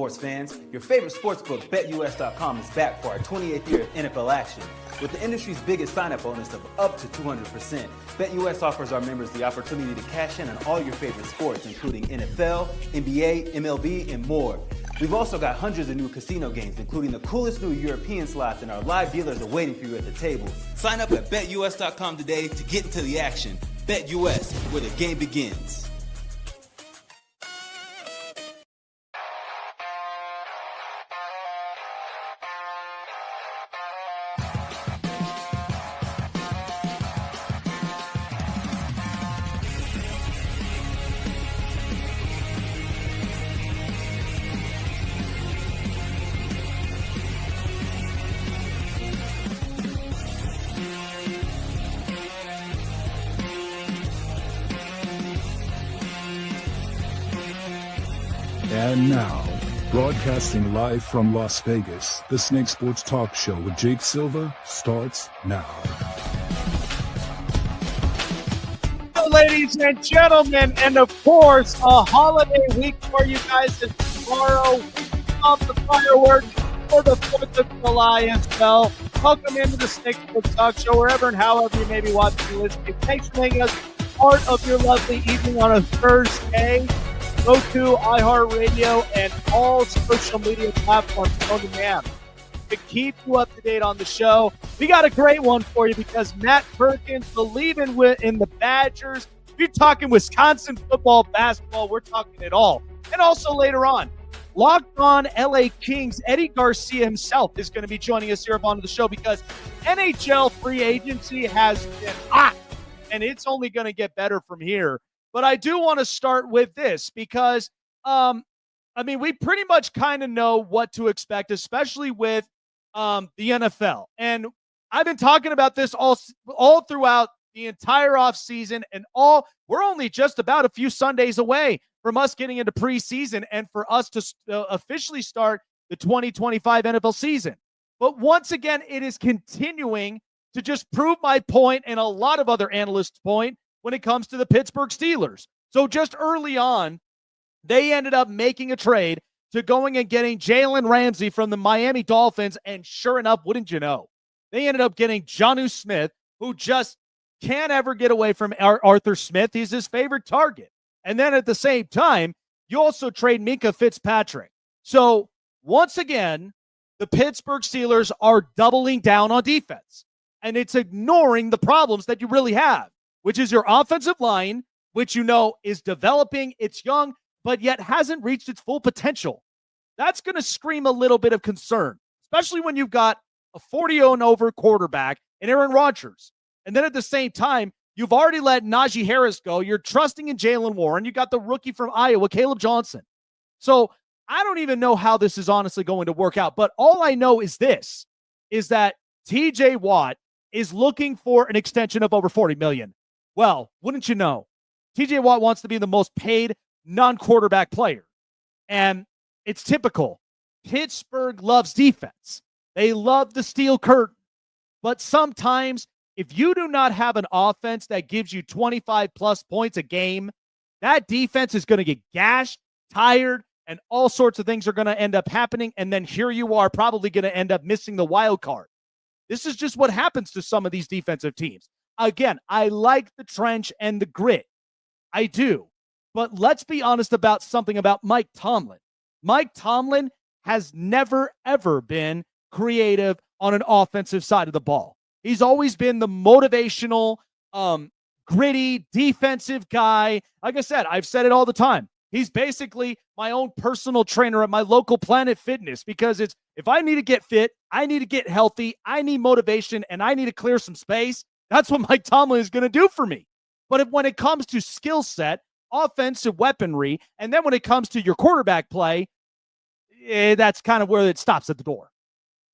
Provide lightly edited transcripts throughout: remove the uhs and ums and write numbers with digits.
sports fans? Your favorite sportsbook, BetUS.com, is back for our 28th year of NFL action. With the industry's biggest sign-up bonus of up to 200%, BetUS offers our members the opportunity to cash in on all your favorite sports, including NFL, NBA, MLB, and more. We've also got hundreds of new casino games, including the coolest new European slots, and our live dealers are waiting for you at the table. Sign up at BetUS.com today to get into the action. BetUS, where the game begins. And now, broadcasting live from Las Vegas, the Snake Sports Talk Show with Jake Silva starts now. Ladies and gentlemen, and of course, a holiday week for you guys is tomorrow. Off the fireworks for the 4th of July as well. Welcome into the Snake Sports Talk Show, wherever and however you may be watching and listening. Thanks for making us part of your lovely evening on a Thursday. Go to iHeartRadio and all social media platforms on demand to keep you up to date on the show. We got a great one for you because Matt Perkins believing in the Badgers. We're talking Wisconsin football, basketball. We're talking it all. And also later on, Locked On LA Kings, Eddie Garcia himself is going to be joining us here on the show because NHL free agency has been hot, and it's only going to get better from here. But I do want to start with this because, we pretty much kind of know what to expect, especially with the NFL. And I've been talking about this all throughout the entire offseason, and we're only just about a few Sundays away from us getting into preseason and for us to officially start the 2025 NFL season. But once again, it is continuing to just prove my point and a lot of other analysts' point when it comes to the Pittsburgh Steelers. So just early on, they ended up making a trade to going and getting Jalen Ramsey from the Miami Dolphins, and sure enough, wouldn't you know, they ended up getting Jonnu Smith, who just can't ever get away from Arthur Smith. He's his favorite target. And then at the same time, you also trade Minkah Fitzpatrick. So once again, the Pittsburgh Steelers are doubling down on defense, and it's ignoring the problems that you really have, which is your offensive line, which you know is developing, it's young, but yet hasn't reached its full potential. That's going to scream a little bit of concern, especially when you've got a 40-0-over quarterback in Aaron Rodgers. And then at the same time, you've already let Najee Harris go. You're trusting in Jaylen Warren. You got the rookie from Iowa, Caleb Johnson. So I don't even know how this is honestly going to work out. But all I know is this, is that TJ Watt is looking for an extension of over $40 million. Well, wouldn't you know, TJ Watt wants to be the most paid non-quarterback player. And it's typical. Pittsburgh loves defense. They love the steel curtain. But sometimes, if you do not have an offense that gives you 25-plus points a game, that defense is going to get gashed, tired, and all sorts of things are going to end up happening. And then here you are probably going to end up missing the wild card. This is just what happens to some of these defensive teams. Again, I like the trench and the grit. I do. But let's be honest about something about Mike Tomlin. Mike Tomlin has never, ever been creative on an offensive side of the ball. He's always been the motivational, gritty, defensive guy. Like I said, I've said it all the time. He's basically my own personal trainer at my local Planet Fitness because it's, if I need to get fit, I need to get healthy, I need motivation, and I need to clear some space. That's what Mike Tomlin is going to do for me. But when it comes to skill set, offensive weaponry, and then when it comes to your quarterback play, that's kind of where it stops at the door.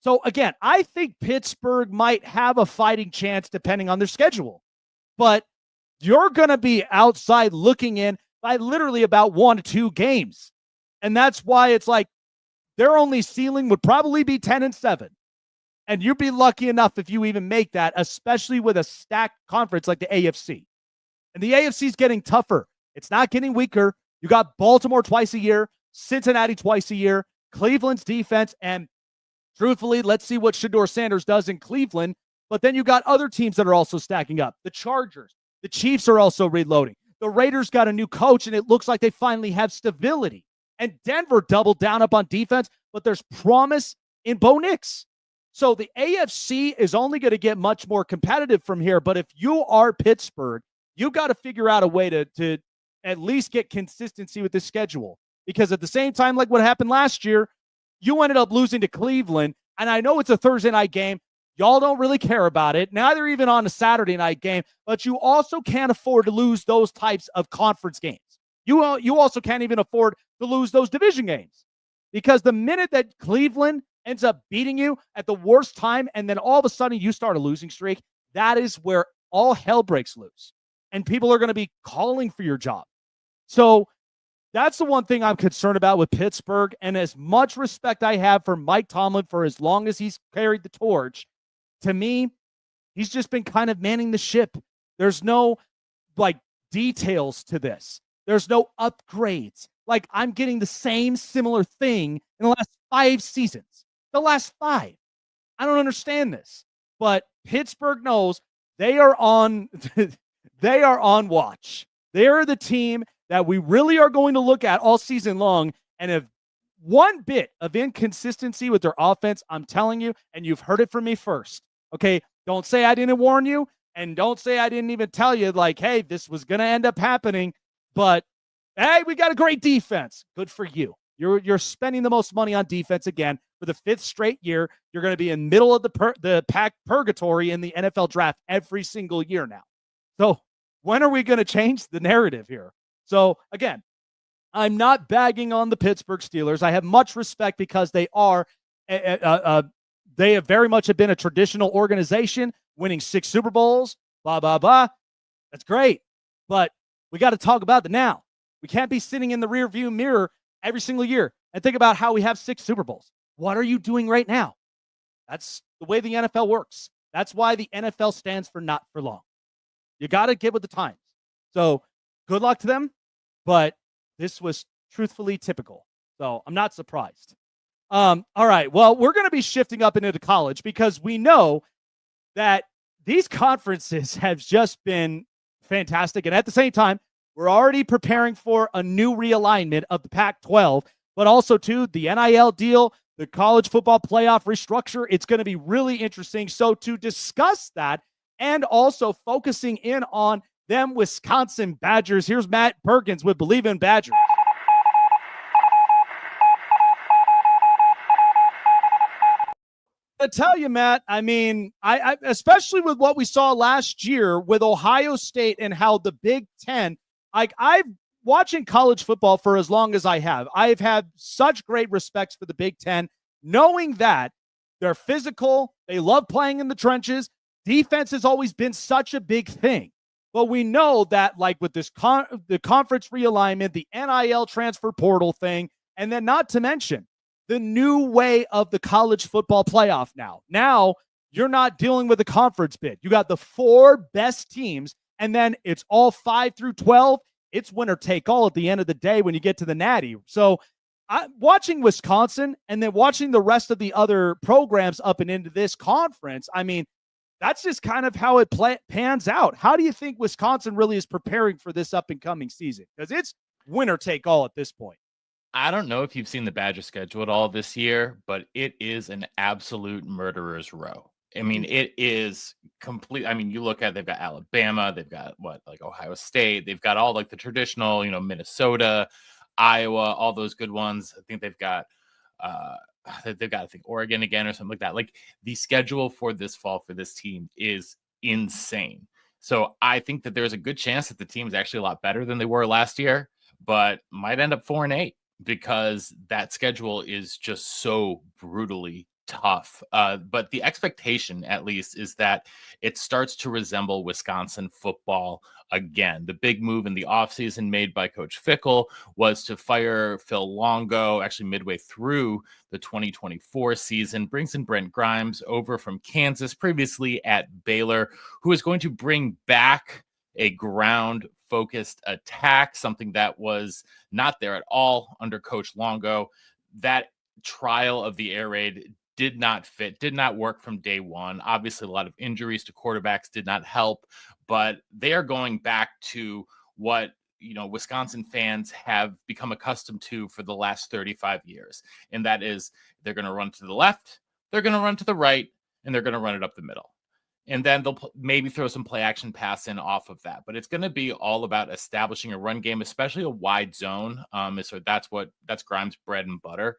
So again, I think Pittsburgh might have a fighting chance depending on their schedule. But you're going to be outside looking in by literally about 1 to 2 games. And that's why it's like their only ceiling would probably be 10-7. And you'd be lucky enough if you even make that, especially with a stacked conference like the AFC. And the AFC is getting tougher. It's not getting weaker. You got Baltimore twice a year, Cincinnati twice a year, Cleveland's defense, and truthfully, let's see what Shedeur Sanders does in Cleveland. But then you got other teams that are also stacking up. The Chargers, the Chiefs are also reloading. The Raiders got a new coach, and it looks like they finally have stability. And Denver doubled down up on defense, but there's promise in Bo Nix. So the AFC is only going to get much more competitive from here. But if you are Pittsburgh, you got to figure out a way to at least get consistency with the schedule. Because at the same time, like what happened last year, you ended up losing to Cleveland. And I know it's a Thursday night game. Y'all don't really care about it. Neither even on a Saturday night game. But you also can't afford to lose those types of conference games. You also can't even afford to lose those division games. Because the minute that Cleveland ends up beating you at the worst time, and then all of a sudden you start a losing streak, that is where all hell breaks loose. And people are going to be calling for your job. So that's the one thing I'm concerned about with Pittsburgh. And as much respect I have for Mike Tomlin for as long as he's carried the torch, to me, he's just been kind of manning the ship. There's no details to this. There's no upgrades. I'm getting the same similar thing in the last 5 seasons. The last 5. I don't understand this. But Pittsburgh knows they are on they are on watch. They are the team that we really are going to look at all season long. And if one bit of inconsistency with their offense, I'm telling you, and you've heard it from me first. Okay, don't say I didn't warn you, and don't say I didn't even tell you, hey, this was going to end up happening. But, hey, we got a great defense. Good for you. You're spending the most money on defense again for the 5th straight year. You're going to be in middle of the pack purgatory in the NFL draft every single year now. So when are we going to change the narrative here? So, again, I'm not bagging on the Pittsburgh Steelers. I have much respect because they have very much been a traditional organization, winning 6 Super Bowls, blah, blah, blah. That's great. But we got to talk about the now. We can't be sitting in the rearview mirror every single year and think about how we have 6 Super Bowls. What are you doing right now? That's the way the NFL works. That's why the NFL stands for not for long. You got to get with the times. So good luck to them. But this was truthfully typical. So I'm not surprised. All right. Well, we're going to be shifting up into college because we know that these conferences have just been fantastic. And at the same time, we're already preparing for a new realignment of the Pac-12, but also, too, the NIL deal, the college football playoff restructure. It's going to be really interesting. So to discuss that and also focusing in on them Wisconsin Badgers, here's Matt Perkins with Believe in Badgers. I tell you, Matt, I mean, I especially with what we saw last year with Ohio State and how the Big Ten, I've watching college football for as long as I have. I've had such great respect for the Big Ten, knowing that they're physical, they love playing in the trenches. Defense has always been such a big thing. But we know that, with this the conference realignment, the NIL transfer portal thing, and then not to mention the new way of the college football playoff now. Now, you're not dealing with a conference bid. You got the 4 best teams, and then it's all 5 through 12. It's winner take all at the end of the day when you get to the Natty. So watching Wisconsin and then watching the rest of the other programs up and into this conference, I mean, that's just kind of how it pans out. How do you think Wisconsin really is preparing for this up-and-coming season? Because it's winner take all at this point. I don't know if you've seen the Badger schedule at all this year, but it is an absolute murderer's row. I mean, it is complete. I mean, you look at, they've got Alabama, they've got Ohio State, they've got all the traditional, Minnesota, Iowa, all those good ones. I think they've got, I think Oregon again or something like that. The schedule for this fall for this team is insane. So I think that there's a good chance that the team's actually a lot better than they were last year, but might end up 4-8 because that schedule is just so brutally tough. But the expectation, at least, is that it starts to resemble Wisconsin football again. The big move in the offseason made by Coach Fickell was to fire Phil Longo, actually midway through the 2024 season, brings in Brent Grimes over from Kansas, previously at Baylor, who is going to bring back a ground-focused attack, something that was not there at all under Coach Longo. That trial of the air raid did not fit, did not work from day one. Obviously, a lot of injuries to quarterbacks did not help, but they are going back to what Wisconsin fans have become accustomed to for the last 35 years. And that is they're going to run to the left, they're going to run to the right, and they're going to run it up the middle. And then they'll maybe throw some play action pass in off of that. But it's going to be all about establishing a run game, especially a wide zone. So that's Grimes' bread and butter,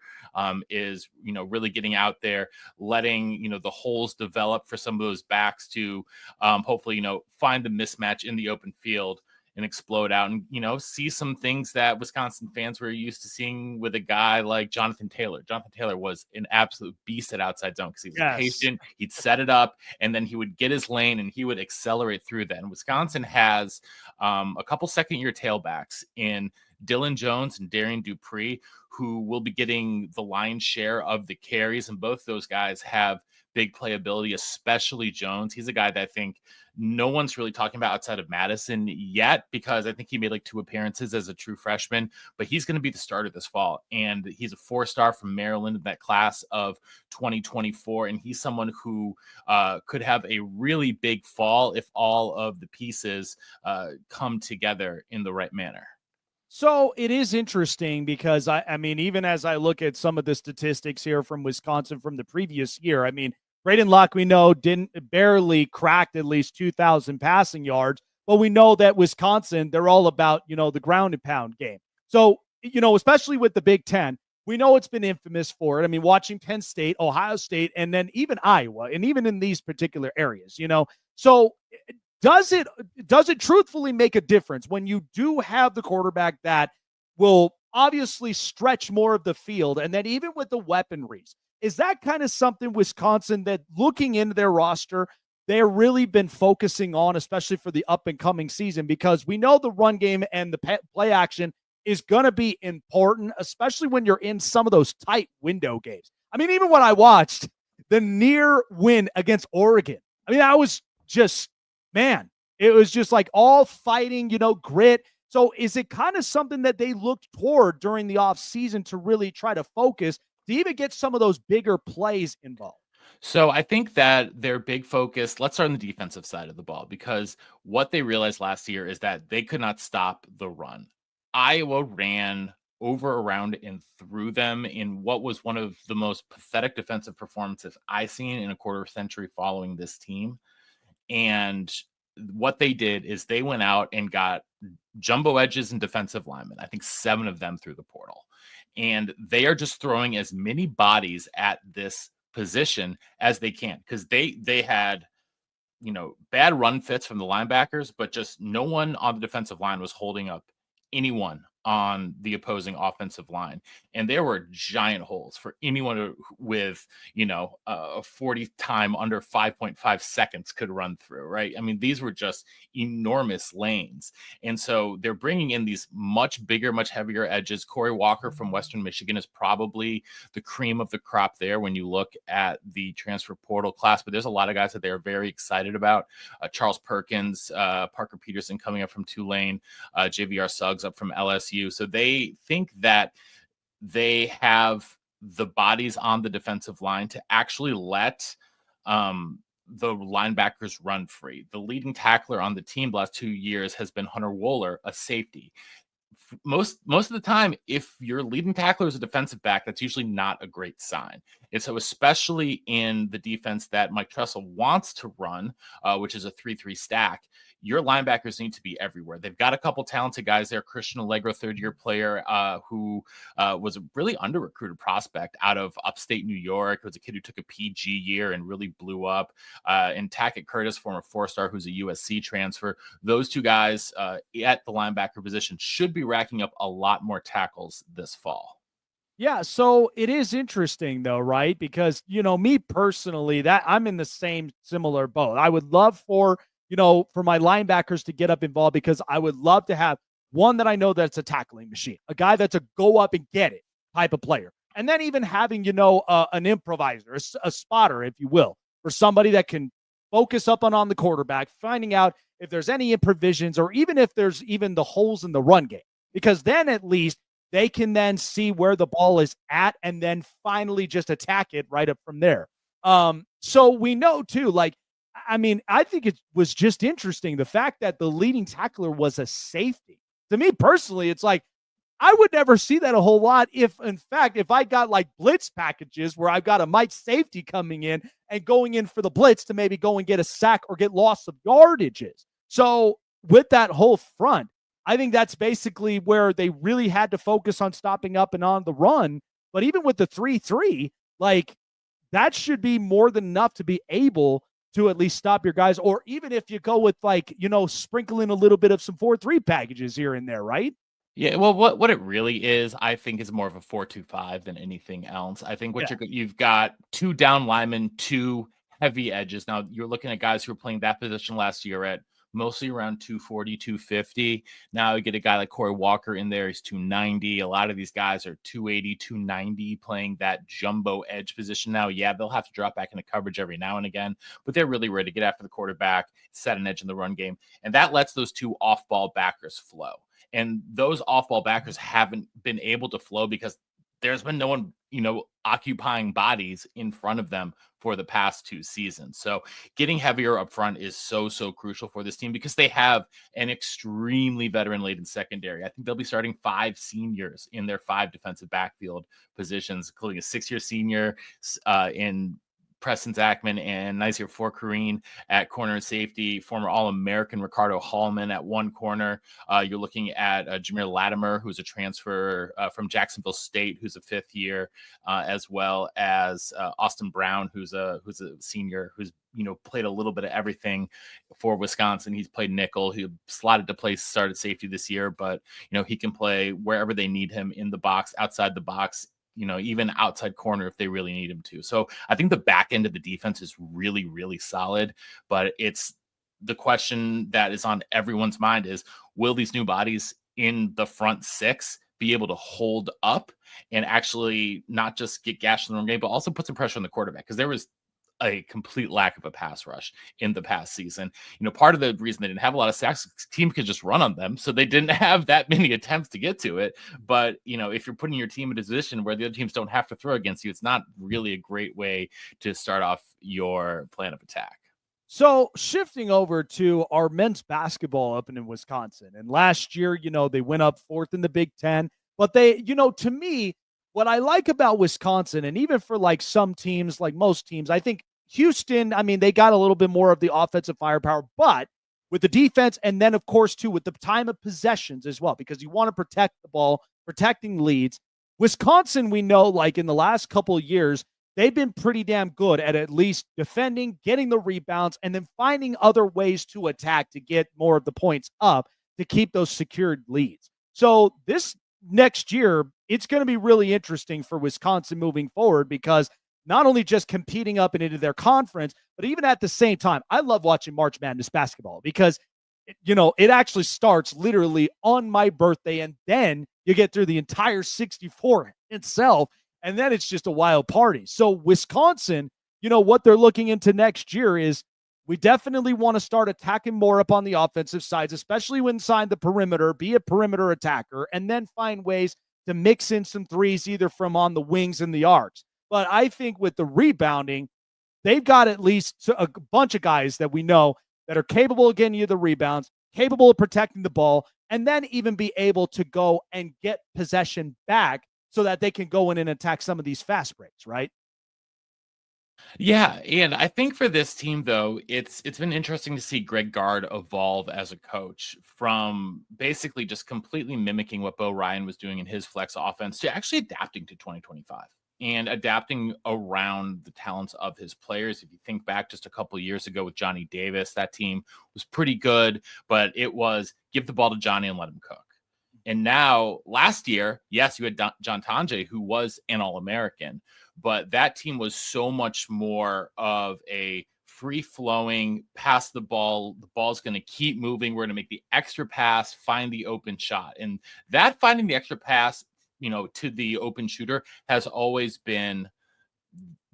is, really getting out there, letting, the holes develop for some of those backs to hopefully, find the mismatch in the open field and explode out and, see some things that Wisconsin fans were used to seeing with a guy like Jonathan Taylor. Jonathan Taylor was an absolute beast at outside zone because he was patient. He'd set it up, and then he would get his lane and he would accelerate through that. And Wisconsin has a couple second-year tailbacks in Dylan Jones and Darian Dupree, who will be getting the lion's share of the carries. And both those guys have big playability, especially Jones. He's a guy that I think no one's really talking about outside of Madison yet, because I think he made like 2 appearances as a true freshman, but he's going to be the starter this fall. And he's a 4-star from Maryland in that class of 2024. And he's someone who could have a really big fall if all of the pieces come together in the right manner. So it is interesting because, I mean, even as I look at some of the statistics here from Wisconsin from the previous year, I mean, Braden Luck, we know, barely cracked at least 2,000 passing yards, but we know that Wisconsin, they're all about, the ground and pound game. So, especially with the Big Ten, we know it's been infamous for it. I mean, watching Penn State, Ohio State, and then even Iowa, and even in these particular areas, So does it truthfully make a difference when you do have the quarterback that will obviously stretch more of the field, and then even with the weaponries? Is that kind of something Wisconsin that, looking into their roster, they've really been focusing on, especially for the up-and-coming season? Because we know the run game and the play action is going to be important, especially when you're in some of those tight window games. I mean, even when I watched the near win against Oregon, I mean, I was just, man, it was just like all fighting, grit. So is it kind of something that they looked toward during the offseason to really try to focus to even get some of those bigger plays involved? So I think that their big focus, let's start on the defensive side of the ball, because what they realized last year is that they could not stop the run. Iowa ran over, around, and through them in what was one of the most pathetic defensive performances I've seen in a quarter century following this team. And what they did is they went out and got jumbo edges and defensive linemen. I think 7 of them through the portal. And they are just throwing as many bodies at this position as they can, because they had, bad run fits from the linebackers, but just no one on the defensive line was holding up anyone on the opposing offensive line. And there were giant holes for anyone with, a 40 time under 5.5 seconds could run through, right? I mean, these were just enormous lanes. And so they're bringing in these much bigger, much heavier edges. Corey Walker from Western Michigan is probably the cream of the crop there when you look at the transfer portal class, but there's a lot of guys that they're very excited about. Charles Perkins, Parker Peterson coming up from Tulane, JVR Suggs up from LSU. So they think that they have the bodies on the defensive line to actually let the linebackers run free. The leading tackler on the team the last 2 years has been Hunter Wohler, a safety. Most of the time, if your leading tackler is a defensive back, that's usually not a great sign. And so especially in the defense that Mike Tressel wants to run, which is a 3-3 stack, your linebackers need to be everywhere. They've got a couple talented guys there. Christian Allegro, 3rd-year player, who was a really under-recruited prospect out of upstate New York. It was a kid who took a PG year and really blew up. And Tackett Curtis, former 4-star, who's a USC transfer. Those 2 guys at the linebacker position should be racking up a lot more tackles this fall. Yeah, so it is interesting though, right? Because, me personally, that I'm in the same similar boat. I would love for my linebackers to get up involved, because I would love to have one that I know that's a tackling machine, a guy that's a go up and get it type of player. And then even having, an improviser, a spotter, if you will, or somebody that can focus up on the quarterback, finding out if there's any improvisions or even if there's even the holes in the run game, because then at least they can then see where the ball is at and then finally just attack it right up from there. So we know too, like, I mean, I think it was just interesting the fact that the leading tackler was a safety. To me personally, it's like, I would never see that a whole lot if, in fact, if I got like blitz packages where I've got a Mike safety coming in and going in for the blitz to maybe go and get a sack or get loss of yardages. So with that whole front, I think that's basically where they really had to focus on stopping up and on the run. But even with the 3-3, like, that should be more than enough to be able to at least stop your guys. Or even if you go with, like, you know, sprinkling a little bit of some 4-3 packages here and there, right? Yeah, well, what it really is, I think, is more of a 4-2-5 than anything else. I think you've got 2 down linemen, 2 heavy edges. Now you're looking at guys who were playing that position last year at mostly around 240, 250. Now you get a guy like Corey Walker in there. He's 290. A lot of these guys are 280, 290 playing that jumbo edge position now. Yeah, they'll have to drop back into coverage every now and again, but they're really ready to get after the quarterback, set an edge in the run game. And that lets those 2 off-ball backers flow. And those off-ball backers haven't been able to flow because there's been no one, you know, occupying bodies in front of them for the past 2 seasons. So getting heavier up front is so crucial for this team because they have an extremely veteran-laden secondary. I think they'll be starting 5 seniors in their 5 defensive backfield positions, including a 6-year senior in Preston Zachman and Nasir Forkareen at corner and safety, former All-American Ricardo Hallman at one corner. You're looking at Jameer Latimer, who's a transfer from Jacksonville State, who's a 5th year, as well as Austin Brown, who's a senior, who's, you know, played a little bit of everything for Wisconsin. He's played nickel. He slotted to play started safety this year, but, you know, he can play wherever they need him, in the box, outside the box, you know, even outside corner if they really need him to. So I think the back end of the defense is really solid, but it's the question that is on everyone's mind is, will these new bodies in the front 6 be able to hold up and actually not just get gashed in the run game, but also put some pressure on the quarterback? Because there was a complete lack of a pass rush in the past season. You know, part of the reason they didn't have a lot of sacks, team could just run on them, so they didn't have that many attempts to get to it. But, you know, if you're putting your team in a position where the other teams don't have to throw against you, it's not really a great way to start off your plan of attack. So shifting over to our men's basketball up in Wisconsin, and last year, you know, they went up 4th in the Big Ten, but they, you know, to me, what I like about Wisconsin, and even for like some teams, like most teams, I think Houston, I mean, they got a little bit more of the offensive firepower, but with the defense, and then, of course, too, with the time of possessions as well, because you want to protect the ball, protecting leads. Wisconsin, we know, like in the last couple of years, they've been pretty damn good at least defending, getting the rebounds, and then finding other ways to attack to get more of the points up to keep those secured leads. So this next year, it's going to be really interesting for Wisconsin moving forward, because not only just competing up and into their conference, but even at the same time, I love watching March Madness basketball because, you know, it actually starts literally on my birthday, and then you get through the entire 64 itself, and then it's just a wild party. So Wisconsin, you know, what they're looking into next year is, we definitely want to start attacking more up on the offensive sides, especially when inside the perimeter, be a perimeter attacker, and then find ways to mix in some threes, either from on the wings and the arcs. But I think with the rebounding, they've got at least a bunch of guys that we know that are capable of getting you the rebounds, capable of protecting the ball, and then even be able to go and get possession back so that they can go in and attack some of these fast breaks, right? Yeah, and I think for this team, though, it's been interesting to see Greg Gard evolve as a coach, from basically just completely mimicking what Bo Ryan was doing in his flex offense to actually adapting to 2025 and adapting around the talents of his players. If you think back just a couple of years ago with Johnny Davis, that team was pretty good, but it was give the ball to Johnny and let him cook. And now, last year, yes, you had John Tonje, who was an All-American, but that team was so much more of a free-flowing, pass the ball's going to keep moving, we're going to make the extra pass, find the open shot. And that finding the extra pass, you know, to the open shooter has always been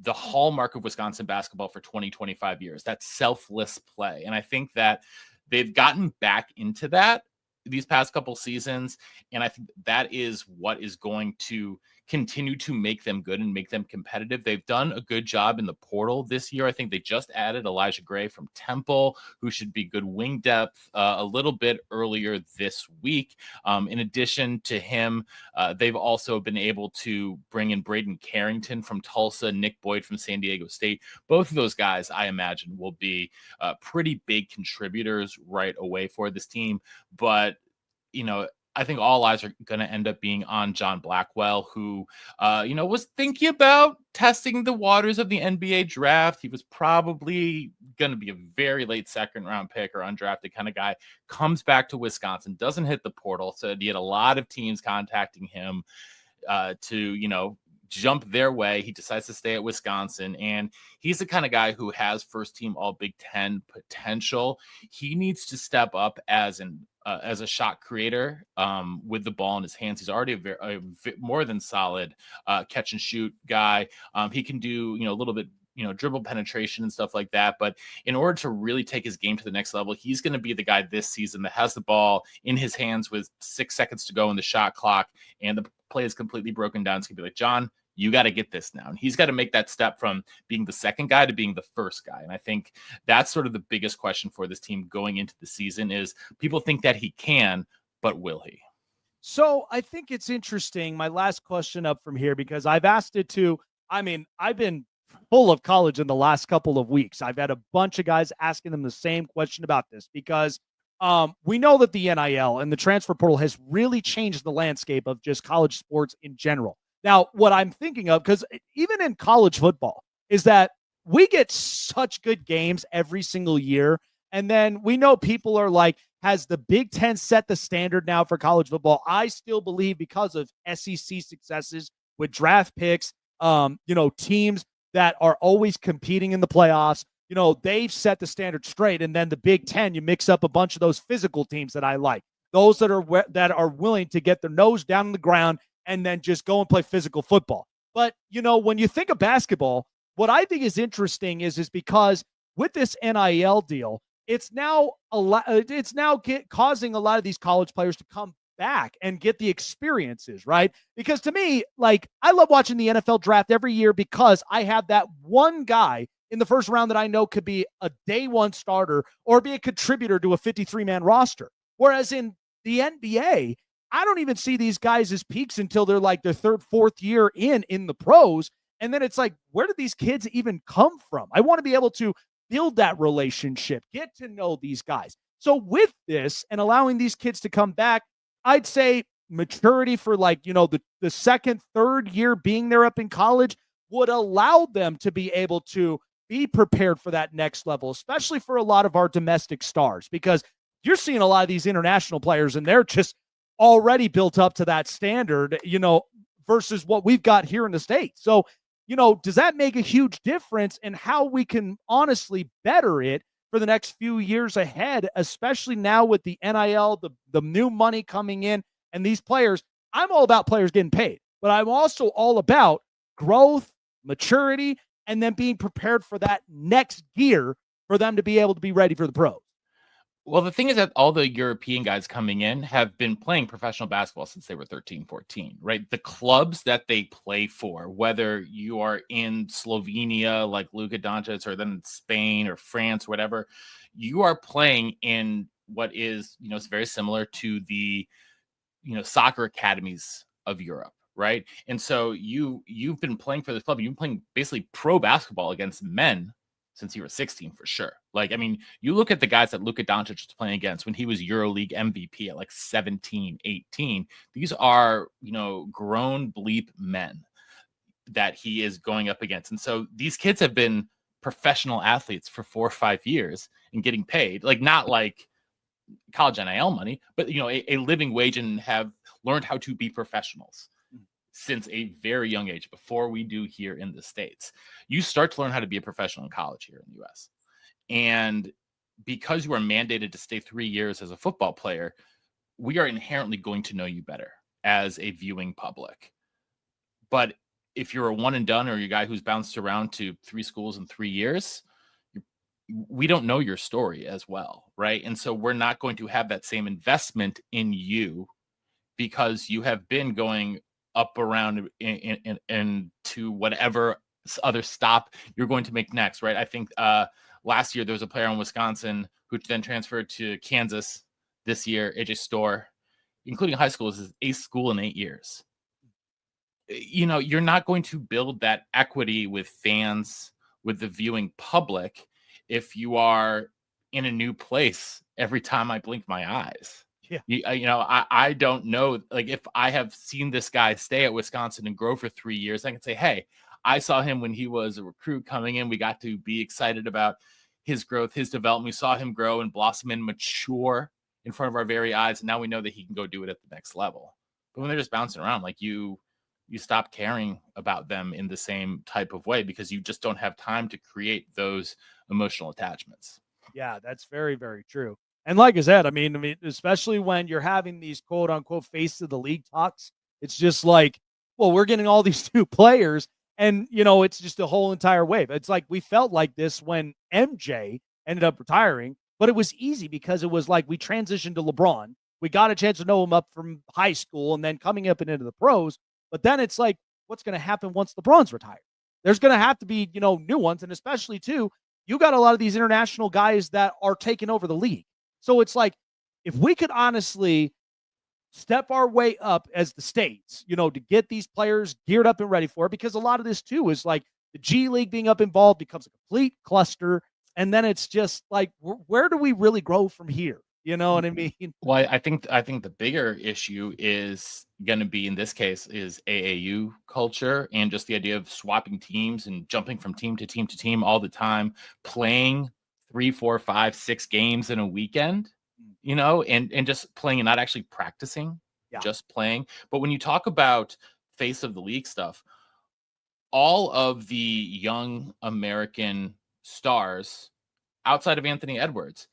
the hallmark of Wisconsin basketball for 20-25 years, that selfless play. And I think that they've gotten back into that, these past couple seasons. And I think that is what is going to continue to make them good and make them competitive. They've done a good job in the portal this year. I think they just added Elijah Gray from Temple, who should be good wing depth a little bit earlier this week. In addition to him, they've also been able to bring in Braden Carrington from Tulsa, Nick Boyd from San Diego State. Both of those guys, I imagine, will be pretty big contributors right away for this team. But, I think all eyes are going to end up being on John Blackwell, who, was thinking about testing the waters of the NBA draft. He was probably going to be a very late second round pick or undrafted kind of guy, comes back to Wisconsin, doesn't hit the portal. So he had a lot of teams contacting him to, jump their way. He decides to stay at Wisconsin, and he's the kind of guy who has first team all Big Ten potential. He needs to step up as a shot creator with the ball in his hands. He's already a more than solid catch and shoot guy. He can do, a little bit, dribble penetration and stuff like that. But in order to really take his game to the next level, he's going to be the guy this season that has the ball in his hands with 6 seconds to go in the shot clock, and the play is completely broken down. It's going to be like, John, you got to get this now. And he's got to make that step from being the second guy to being the first guy. And I think that's sort of the biggest question for this team going into the season is people think that he can, but will he? So I think it's interesting. My last question up from here, because I've asked it to, I've been full of college in the last couple of weeks. I've had a bunch of guys asking them the same question about this because we know that the NIL and the transfer portal has really changed the landscape of just college sports in general. Now, what I'm thinking of, because even in college football, is that we get such good games every single year. And then we know people are like, has the Big Ten set the standard now for college football? I still believe because of SEC successes with draft picks, teams that are always competing in the playoffs, they've set the standard straight. And then the Big Ten, you mix up a bunch of those physical teams that I like, those that are willing to get their nose down on the ground and then just go and play physical football. But, when you think of basketball, what I think is interesting is because with this NIL deal, it's now causing a lot of these college players to come back and get the experiences, right? Because to me, I love watching the NFL draft every year because I have that one guy in the first round that I know could be a day one starter or be a contributor to a 53-man roster. Whereas in the NBA, I don't even see these guys as peaks until they're like their third, fourth year in the pros. And then it's like, where did these kids even come from? I want to be able to build that relationship, get to know these guys. So with this and allowing these kids to come back, I'd say maturity for the second, third year being there up in college would allow them to be able to be prepared for that next level, especially for a lot of our domestic stars, because you're seeing a lot of these international players and they're just already built up to that standard, versus what we've got here in the States. So, does that make a huge difference in how we can honestly better it for the next few years ahead, especially now with the NIL, the new money coming in and these players? I'm all about players getting paid, but I'm also all about growth, maturity, and then being prepared for that next gear for them to be able to be ready for the pros. Well, the thing is that all the European guys coming in have been playing professional basketball since they were 13, 14, right? The clubs that they play for, whether you are in Slovenia like Luka Doncic or then Spain or France, whatever, you are playing in what is, it's very similar to the, soccer academies of Europe, right? And so you've been playing for this club. You've been playing basically pro basketball against men since you were 16 for sure. You look at the guys that Luka Doncic was playing against when he was EuroLeague MVP at 17, 18. These are, grown bleep men that he is going up against. And so these kids have been professional athletes for 4 or 5 years and getting paid, not like college NIL money, but, a living wage, and have learned how to be professionals since a very young age, before we do here in the States. You start to learn how to be a professional in college here in the US. And because you are mandated to stay 3 years as a football player, we are inherently going to know you better as a viewing public. But if you're a one and done, or you're a guy who's bounced around to 3 schools in 3 years, we don't know your story as well, right? And so we're not going to have that same investment in you because you have been going up around and to whatever other stop you're going to make next, right? I think last year there was a player in Wisconsin who then transferred to Kansas this year, AJ Storr, including high school, is his 8th school in 8 years. You know, you're not going to build that equity with fans, with the viewing public, if you are in a new place every time I blink my eyes. Yeah. I don't know. Like, if I have seen this guy stay at Wisconsin and grow for 3 years, I can say, hey, I saw him when he was a recruit coming in. We got to be excited about his growth, his development. We saw him grow and blossom and mature in front of our very eyes. And now we know that he can go do it at the next level. But when they're just bouncing around, like you stop caring about them in the same type of way because you just don't have time to create those emotional attachments. Yeah, that's very, very true. And like I said, I mean, especially when you're having these quote unquote face of the league talks, it's just like, well, we're getting all these new players and, it's just a whole entire wave. It's like we felt like this when MJ ended up retiring, but it was easy because it was like we transitioned to LeBron. We got a chance to know him up from high school and then coming up and into the pros. But then it's like, what's going to happen once LeBron's retired? There's going to have to be, new ones. And especially, too, you got a lot of these international guys that are taking over the league. So it's like, if we could honestly step our way up as the States, to get these players geared up and ready for it, because a lot of this, too, is like the G League being up involved becomes a complete cluster. And then it's just like, where do we really grow from here? You know what I mean? Well, I think the bigger issue is going to be, in this case, is AAU culture and just the idea of swapping teams and jumping from team to team to team all the time, playing 3, 4, 5, 6 games in a weekend, and just playing and not actually practicing, just playing. But when you talk about face of the league stuff, all of the young American stars outside of Anthony Edwards,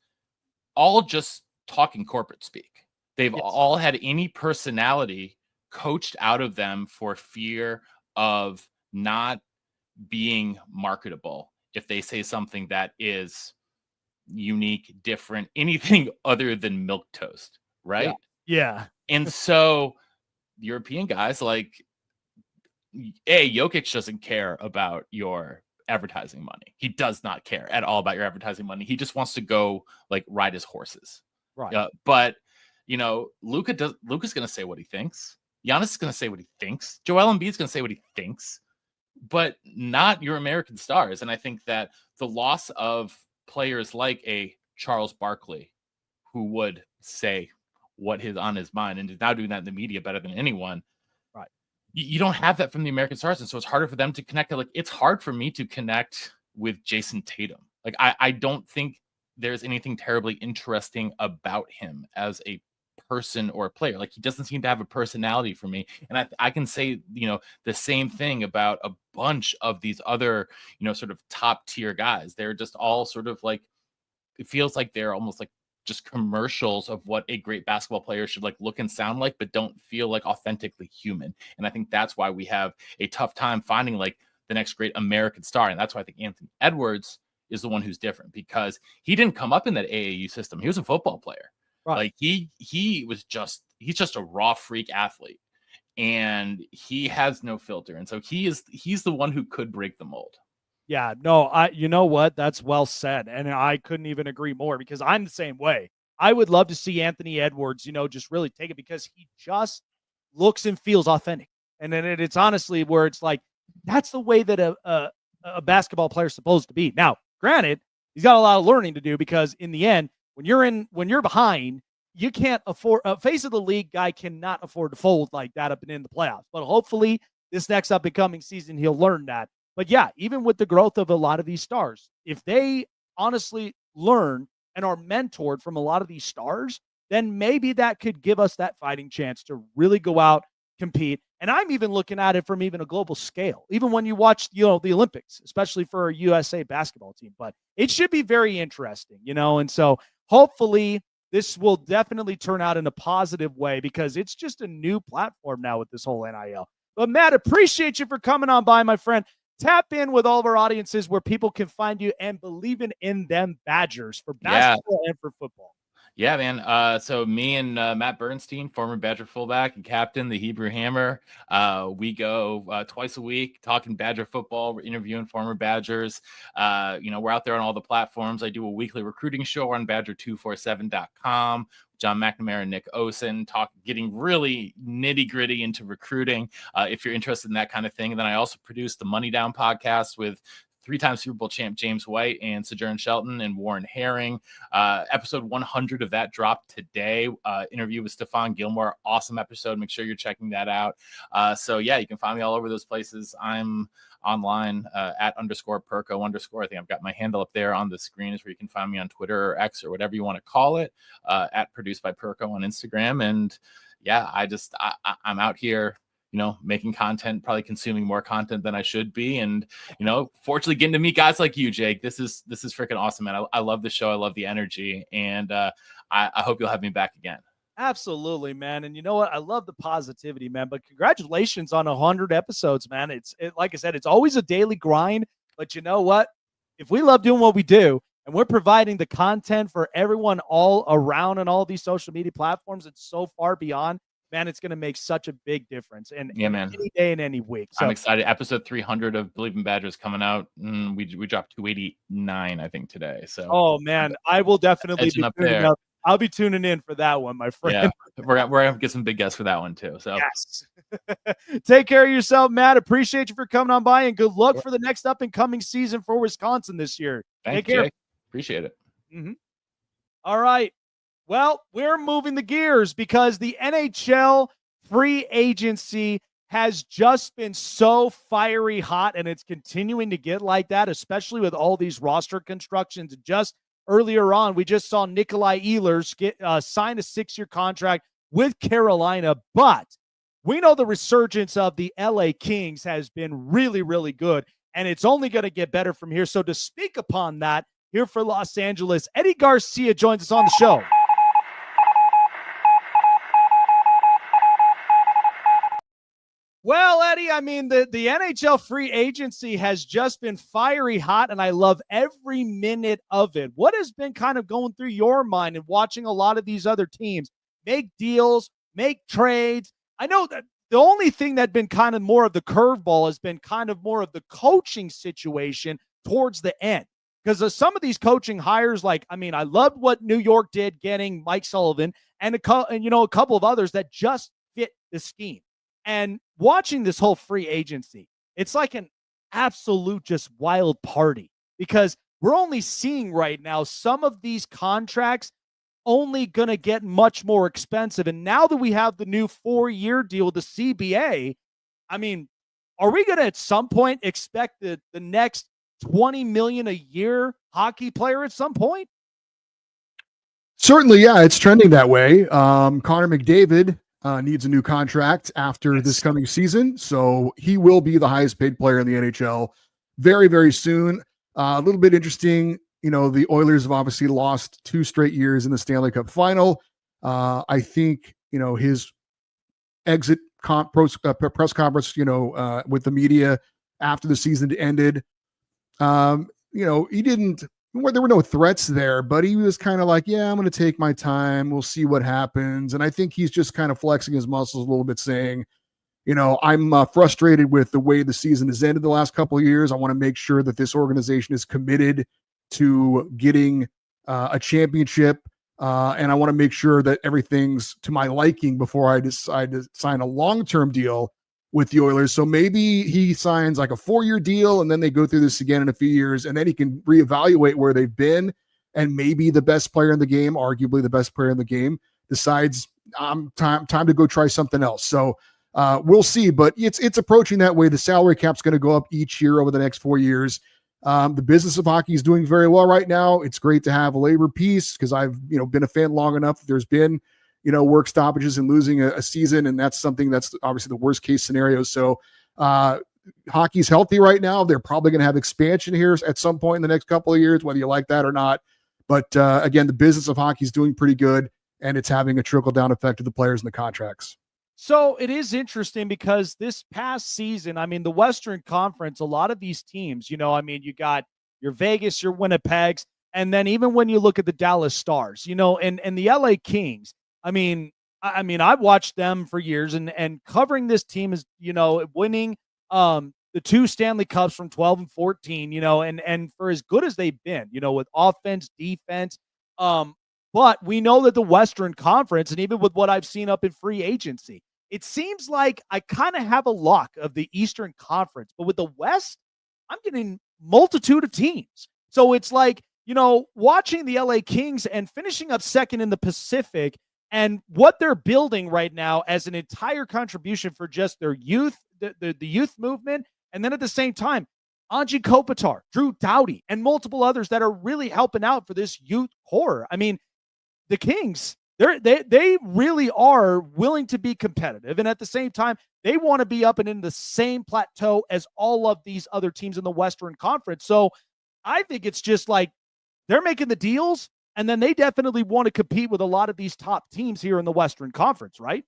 all just talking corporate speak. They've all had any personality coached out of them for fear of not being marketable if they say something that is unique, different, anything other than milquetoast, right? Yeah. And so European guys like, Jokic doesn't care about your advertising money. He does not care at all about your advertising money. He just wants to go like ride his horses. Right. But Luka's going to say what he thinks. Giannis is going to say what he thinks. Joel Embiid's going to say what he thinks, but not your American stars. And I think that the loss of players like a Charles Barkley, who would say what is on his mind and is now doing that in the media better than anyone. Right. You don't have that from the American stars. And so it's harder for them to connect. Like, it's hard for me to connect with Jason Tatum. Like, I don't think there's anything terribly interesting about him as a person or a player. Like, he doesn't seem to have a personality for me. And I can say, the same thing about a bunch of these other, sort of top tier guys. They're just all sort of like, it feels like they're almost like just commercials of what a great basketball player should like look and sound like, but don't feel like authentically human. And I think that's why we have a tough time finding like the next great American star. And that's why I think Anthony Edwards is the one who's different, because he didn't come up in that AAU system. He was a football player. Right. Like he's just a raw freak athlete, and he has no filter. And so he's the one who could break the mold. Yeah, no, you know what? That's well said. And I couldn't even agree more, because I'm the same way. I would love to see Anthony Edwards, just really take it, because he just looks and feels authentic. And then it's honestly where it's like, that's the way that a basketball player is supposed to be. Now, granted, he's got a lot of learning to do, because in the end, when you're behind, you can't afford a face of the league guy cannot afford to fold like that up and in the playoffs. But hopefully this next up and coming season, he'll learn that. But yeah, even with the growth of a lot of these stars, if they honestly learn and are mentored from a lot of these stars, then maybe that could give us that fighting chance to really go out, compete. And I'm even looking at it from even a global scale, even when you watch, the Olympics, especially for a USA basketball team. But it should be very interesting, and so hopefully this will definitely turn out in a positive way, because it's just a new platform now with this whole NIL. But Matt, appreciate you for coming on by, my friend. tap in with all of our audiences where people can find you and believing in them Badgers for basketball and for football. Yeah, man. So me and Matt Bernstein, former Badger fullback and captain, the Hebrew Hammer, we go twice a week talking Badger football. We're interviewing former Badgers. We're out there on all the platforms. I do a weekly recruiting show on Badger247.com. John McNamara and Nick Osen getting really nitty gritty into recruiting. If you're interested in that kind of thing. And then I also produce the Money Down podcast with 3-time Super Bowl champ James White and Sojourn Shelton and Warren Herring. Episode 100 of that dropped today. Interview with Stephon Gilmore. Awesome episode. Make sure you're checking that out. You can find me all over those places. I'm online at _Perko_. I think I've got my handle up there on the screen is where you can find me on Twitter or X or whatever you want to call it, at Produced by Perko on Instagram. And yeah, I'm out here, making content, probably consuming more content than I should be. And, fortunately getting to meet guys like you, Jake. This is freaking awesome, man. I love the show. I love the energy. And I hope you'll have me back again. Absolutely, man. And you know what? I love the positivity, man. But congratulations on 100 episodes, man. Like I said, it's always a daily grind. But you know what? If we love doing what we do and we're providing the content for everyone all around on all these social media platforms, it's so far beyond, man, it's going to make such a big difference. And yeah, man, any day and any week. So, I'm excited. Episode 300 of Believe in Badgers coming out. We dropped 289, I think, today. So, oh man, I will definitely be up tuning there. up. I'll be tuning in for that one, my friend. Yeah, we're gonna get some big guests for that one too. So yes. Take care of yourself, Matt. Appreciate you for coming on by, and good luck for the next up and coming season for Wisconsin this year. Thank you, Jake. Appreciate it. Mm-hmm. All right. Well, we're moving the gears because the NHL free agency has just been so fiery hot, and it's continuing to get like that, especially with all these roster constructions. Just earlier on, we just saw Nikolai Ehlers sign a 6-year contract with Carolina, but we know the resurgence of the LA Kings has been really, really good, and it's only going to get better from here. So to speak upon that, here for Los Angeles, Eddie Garcia joins us on the show. Well, Eddie, I mean, the NHL free agency has just been fiery hot, and I love every minute of it. What has been kind of going through your mind and watching a lot of these other teams make deals, make trades? I know that the only thing that's been kind of more of the curveball has been kind of more of the coaching situation towards the end. Because of some of these coaching hires, I loved what New York did getting Mike Sullivan and a couple of others that just fit the scheme. And watching this whole free agency, it's like an absolute just wild party because we're only seeing right now some of these contracts only going to get much more expensive. And now that we have the new 4-year deal with the CBA, I mean, are we going to at some point expect the next $20 million a year hockey player at some point? Certainly, yeah, it's trending that way. Connor McDavid needs a new contract after this coming season, so he will be the highest paid player in the NHL very, very soon. A little bit interesting, the Oilers have obviously lost 2 straight years in the Stanley Cup final. I think, his exit press conference, with the media after the season ended, he didn't, there were no threats there, but he was kind of like, yeah, I'm going to take my time. We'll see what happens. And I think he's just kind of flexing his muscles a little bit, saying, I'm frustrated with the way the season has ended the last couple of years. I want to make sure that this organization is committed to getting a championship. And I want to make sure that everything's to my liking before I decide to sign a long-term deal with the Oilers. So maybe he signs like a 4-year deal and then they go through this again in a few years and then he can reevaluate where they've been. And maybe the best player in the game, arguably the best player in the game, decides time to go try something else. So we'll see, but it's approaching that way. The salary cap's going to go up each year over the next 4 years. The business of hockey is doing very well right now. It's great to have a labor peace because I've been a fan long enough. There's been work stoppages and losing a season, and that's something that's obviously the worst case scenario. So hockey's healthy right now. They're probably going to have expansion here at some point in the next couple of years, whether you like that or not. But again, the business of hockey is doing pretty good, and it's having a trickle-down effect to the players and the contracts. So it is interesting because this past season, I mean, the Western Conference, a lot of these teams, you got your Vegas, your Winnipegs, and then even when you look at the Dallas Stars, and the LA Kings, I've watched them for years and covering this team is, winning the 2 Stanley Cups from 12 and 14, and for as good as they've been, with offense, defense, but we know that the Western Conference, and even with what I've seen up in free agency, it seems like I kind of have a lock of the Eastern Conference. But with the West, I'm getting multitude of teams. So it's like, watching the LA Kings and finishing up second in the Pacific and what they're building right now as an entire contribution for just their youth, the youth movement. And then at the same time, Anji Kopitar, Drew Doughty, and multiple others that are really helping out for this youth core. I mean, the Kings, they really are willing to be competitive. And at the same time, they want to be up and in the same plateau as all of these other teams in the Western Conference. So I think it's just like they're making the deals, and then they definitely want to compete with a lot of these top teams here in the Western Conference, right?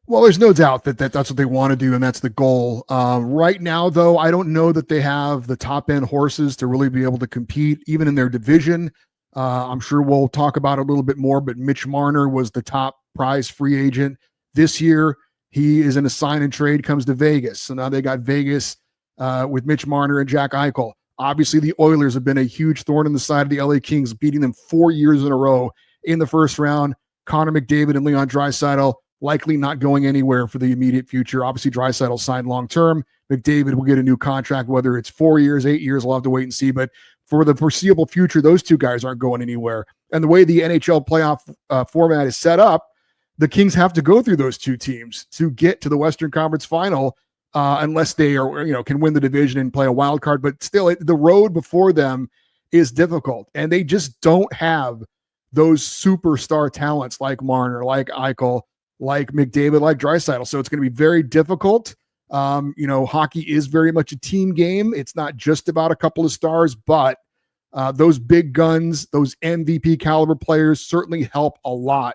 Well, there's no doubt that that's what they want to do, and that's the goal. Right now, though, I don't know that they have the top-end horses to really be able to compete, even in their division. I'm sure we'll talk about it a little bit more, but Mitch Marner was the top prize free agent this year. He is in a sign and trade, comes to Vegas. So now they got Vegas with Mitch Marner and Jack Eichel. Obviously, the Oilers have been a huge thorn in the side of the LA Kings, beating them 4 years in a row in the first round. Connor McDavid and Leon Draisaitl likely not going anywhere for the immediate future. Obviously, Draisaitl signed long-term. McDavid will get a new contract, whether it's 4 years, 8 years, we'll have to wait and see. But for the foreseeable future, those two guys aren't going anywhere. And the way the NHL playoff format is set up, the Kings have to go through those two teams to get to the Western Conference final, unless they are, can win the division and play a wild card. But still, the road before them is difficult, and they just don't have those superstar talents like Marner, like Eichel, like McDavid, like Draisaitl. So it's going to be very difficult. Hockey is very much a team game. It's not just about a couple of stars, but those big guns, those MVP caliber players certainly help a lot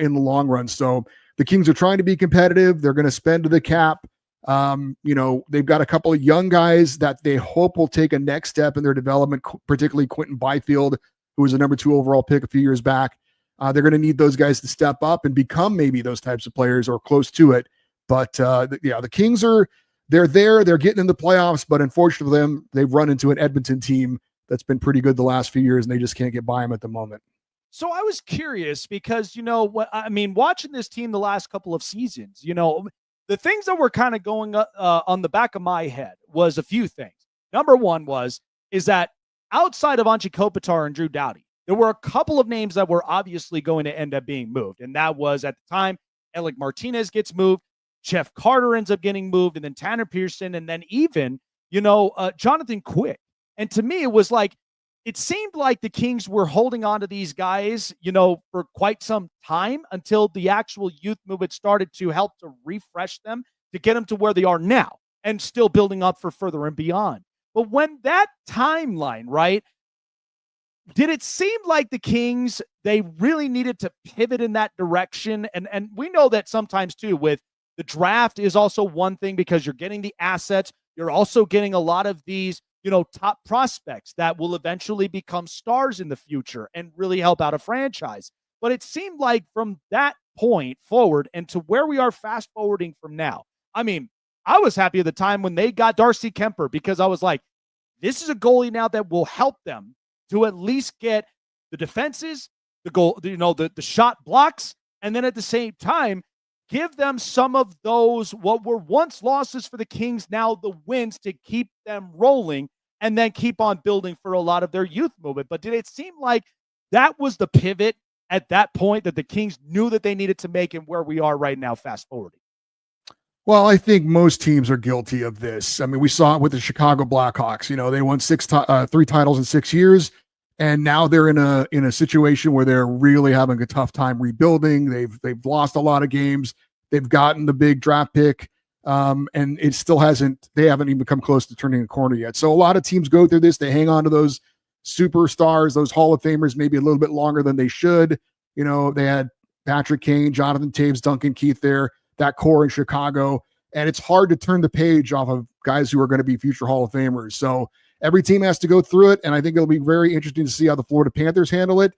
in the long run. So the Kings are trying to be competitive. They're going to spend to the cap. They've got a couple of young guys that they hope will take a next step in their development, particularly Quentin Byfield, who was a number 2 overall pick a few years back. They're going to need those guys to step up and become maybe those types of players or close to it. But the Kings they're there, they're getting in the playoffs, but unfortunately for them, they've run into an Edmonton team that's been pretty good the last few years, and they just can't get by them at the moment. So I was curious because, watching this team the last couple of seasons, the things that were kind of going on the back of my head was a few things. Number one is that outside of Anji Kopitar and Drew Doughty, there were a couple of names that were obviously going to end up being moved. And that was at the time, Alec Martinez gets moved, Jeff Carter ends up getting moved, and then Tanner Pearson, and then even, Jonathan Quick. And to me, it seemed like the Kings were holding on to these guys, for quite some time until the actual youth movement started to help to refresh them to get them to where they are now and still building up for further and beyond. But when that timeline, right, did it seem like the Kings, they really needed to pivot in that direction? And we know that sometimes too, with the draft is also one thing because you're getting the assets. You're also getting a lot of these, top prospects that will eventually become stars in the future and really help out a franchise. But it seemed like from that point forward and to where we are fast forwarding from now, I was happy at the time when they got Darcy Kemper because I was like, this is a goalie now that will help them to at least get the defenses, the goal, the shot blocks, and then at the same time, give them some of those, what were once losses for the Kings, now the wins to keep them rolling and then keep on building for a lot of their youth movement. But did it seem like that was the pivot at that point that the Kings knew that they needed to make and where we are right now, fast forwarding? Well, I think most teams are guilty of this. We saw it with the Chicago Blackhawks. They won 3 titles in 6 years, and now they're in a situation where they're really having a tough time rebuilding. They've lost a lot of games. They've gotten the big draft pick, and it still they haven't even come close to turning a corner yet. So a lot of teams go through this. They hang on to those superstars, those Hall of Famers, maybe a little bit longer than they should. They had Patrick Kane, Jonathan Taves, Duncan Keith there, that core in Chicago. And it's hard to turn the page off of guys who are going to be future Hall of Famers. So every team has to go through it. And I think it'll be very interesting to see how the Florida Panthers handle it.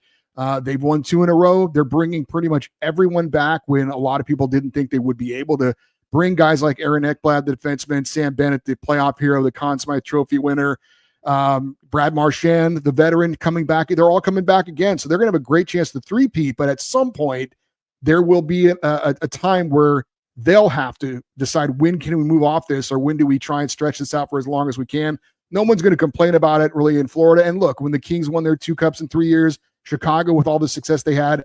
They've won 2 in a row. They're bringing pretty much everyone back when a lot of people didn't think they would be able to bring guys like Aaron Ekblad, the defenseman, Sam Bennett, the playoff hero, the Conn Smythe Trophy winner, Brad Marchand, the veteran, coming back. They're all coming back again. So they're going to have a great chance to three-peat. But at some point, there will be a time where they'll have to decide, when can we move off this, or when do we try and stretch this out for as long as we can. No one's going to complain about it really in Florida. And look, when the Kings won their 2 cups in 3 years, Chicago, with all the success they had,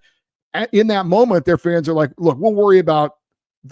in that moment, their fans are like, look, we'll worry about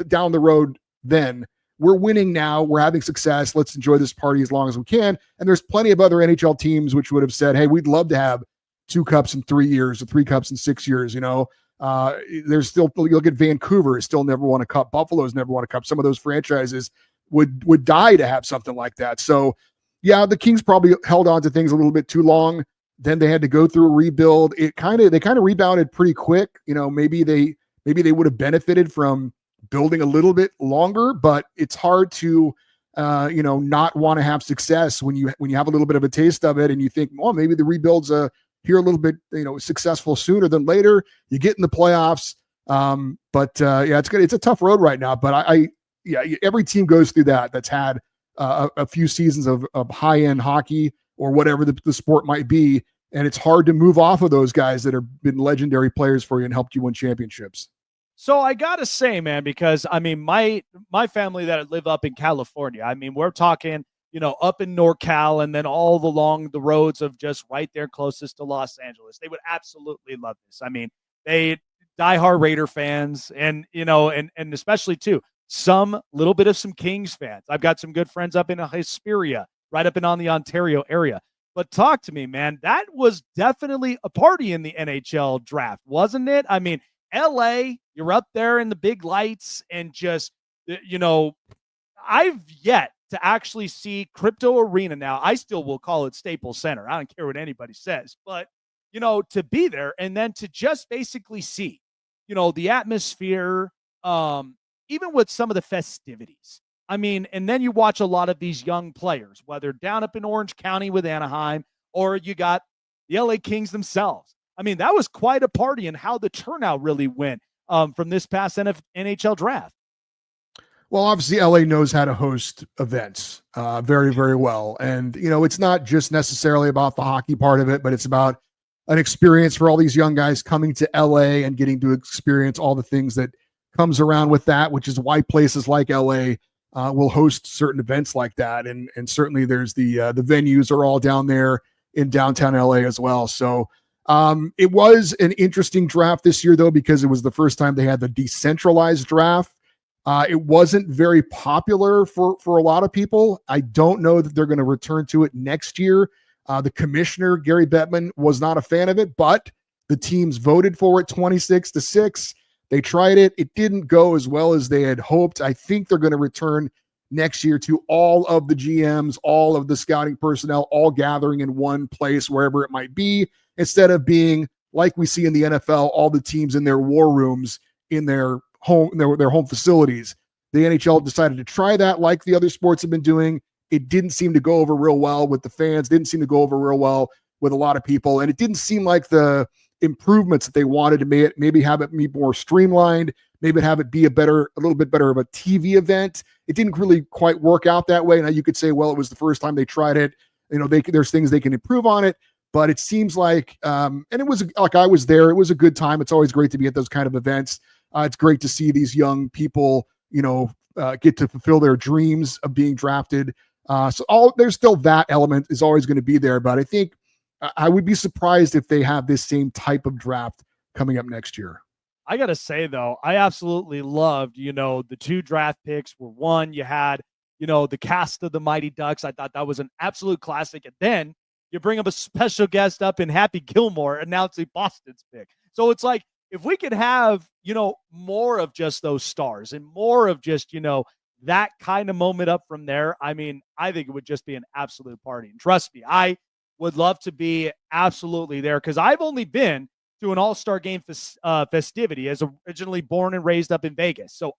down the road then. We're winning now. We're having success. Let's enjoy this party as long as we can. And there's plenty of other NHL teams which would have said, hey, we'd love to have 2 cups in 3 years or 3 cups in 6 years. There's still, you look at Vancouver, has still never won a cup. Buffalo's never won a cup. Some of those franchises would die to have something like that. So yeah, the Kings probably held on to things a little bit too long. Then they had to go through a rebuild. They kind of rebounded pretty quick. Maybe they would have benefited from building a little bit longer, but it's hard to not want to have success when you have a little bit of a taste of it and you think, well, maybe the rebuild's here a little bit, successful sooner than later. You get in the playoffs. It's good. It's a tough road right now, but every team goes through that. That's had a few seasons of high-end hockey or whatever the sport might be. And it's hard to move off of those guys that have been legendary players for you and helped you win championships. So I got to say, man, because my family that live up in California, we're talking, up in NorCal and then all along the roads of just right there closest to Los Angeles. They would absolutely love this. They diehard Raider fans and especially too, some little bit of some Kings fans. I've got some good friends up in Hesperia, right up and on the Ontario area. But talk to me, man. That was definitely a party in the NHL draft, wasn't it? LA, you're up there in the big lights and just, I've yet to actually see Crypto Arena now. I still will call it Staples Center. I don't care what anybody says, but, to be there and then to just basically see, the atmosphere, even with some of the festivities. And then you watch a lot of these young players, whether down up in Orange County with Anaheim, or you got the LA Kings themselves. That was quite a party, and how the turnout really went from this past NHL draft. Well, obviously, LA knows how to host events very, very well. And, it's not just necessarily about the hockey part of it, but it's about an experience for all these young guys coming to LA and getting to experience all the things that comes around with that, which is why places like LA will host certain events like that. And certainly there's the venues are all down there in downtown LA as well. So it was an interesting draft this year, though, because it was the first time they had the decentralized draft. It wasn't very popular for a lot of people. I don't know that they're going to return to it next year. The commissioner, Gary Bettman, was not a fan of it, but the teams voted for it 26-6. They tried it. It didn't go as well as they had hoped. I think they're going to return next year to all of the GMs, all of the scouting personnel, all gathering in one place, wherever it might be, instead of being like we see in the NFL, all the teams in their war rooms in their home, their home facilities. The NHL decided to try that like the other sports have been doing. It didn't seem to go over real well with the fans, didn't seem to go over real well with a lot of people. And it didn't seem like the improvements that they wanted to maybe have it be more streamlined, maybe have it be a little bit better of a TV event. It didn't really quite work out that way. Now you could say, well, it was the first time they tried it. There's things they can improve on it, but it seems like, and it was like, I was there. It was a good time. It's always great to be at those kind of events. It's great to see these young people, get to fulfill their dreams of being drafted. There's still that element is always going to be there, but I think I would be surprised if they have this same type of draft coming up next year. I got to say, though, I absolutely loved, the 2 draft picks were one. You had, the cast of the Mighty Ducks. I thought that was an absolute classic. And then you bring up a special guest up in Happy Gilmore announcing Boston's pick. So it's like, if we could have, more of just those stars and more of just, that kind of moment up from there, I think it would just be an absolute party. And trust me, I would love to be absolutely there because I've only been to an All-Star game festivity as originally born and raised up in Vegas. So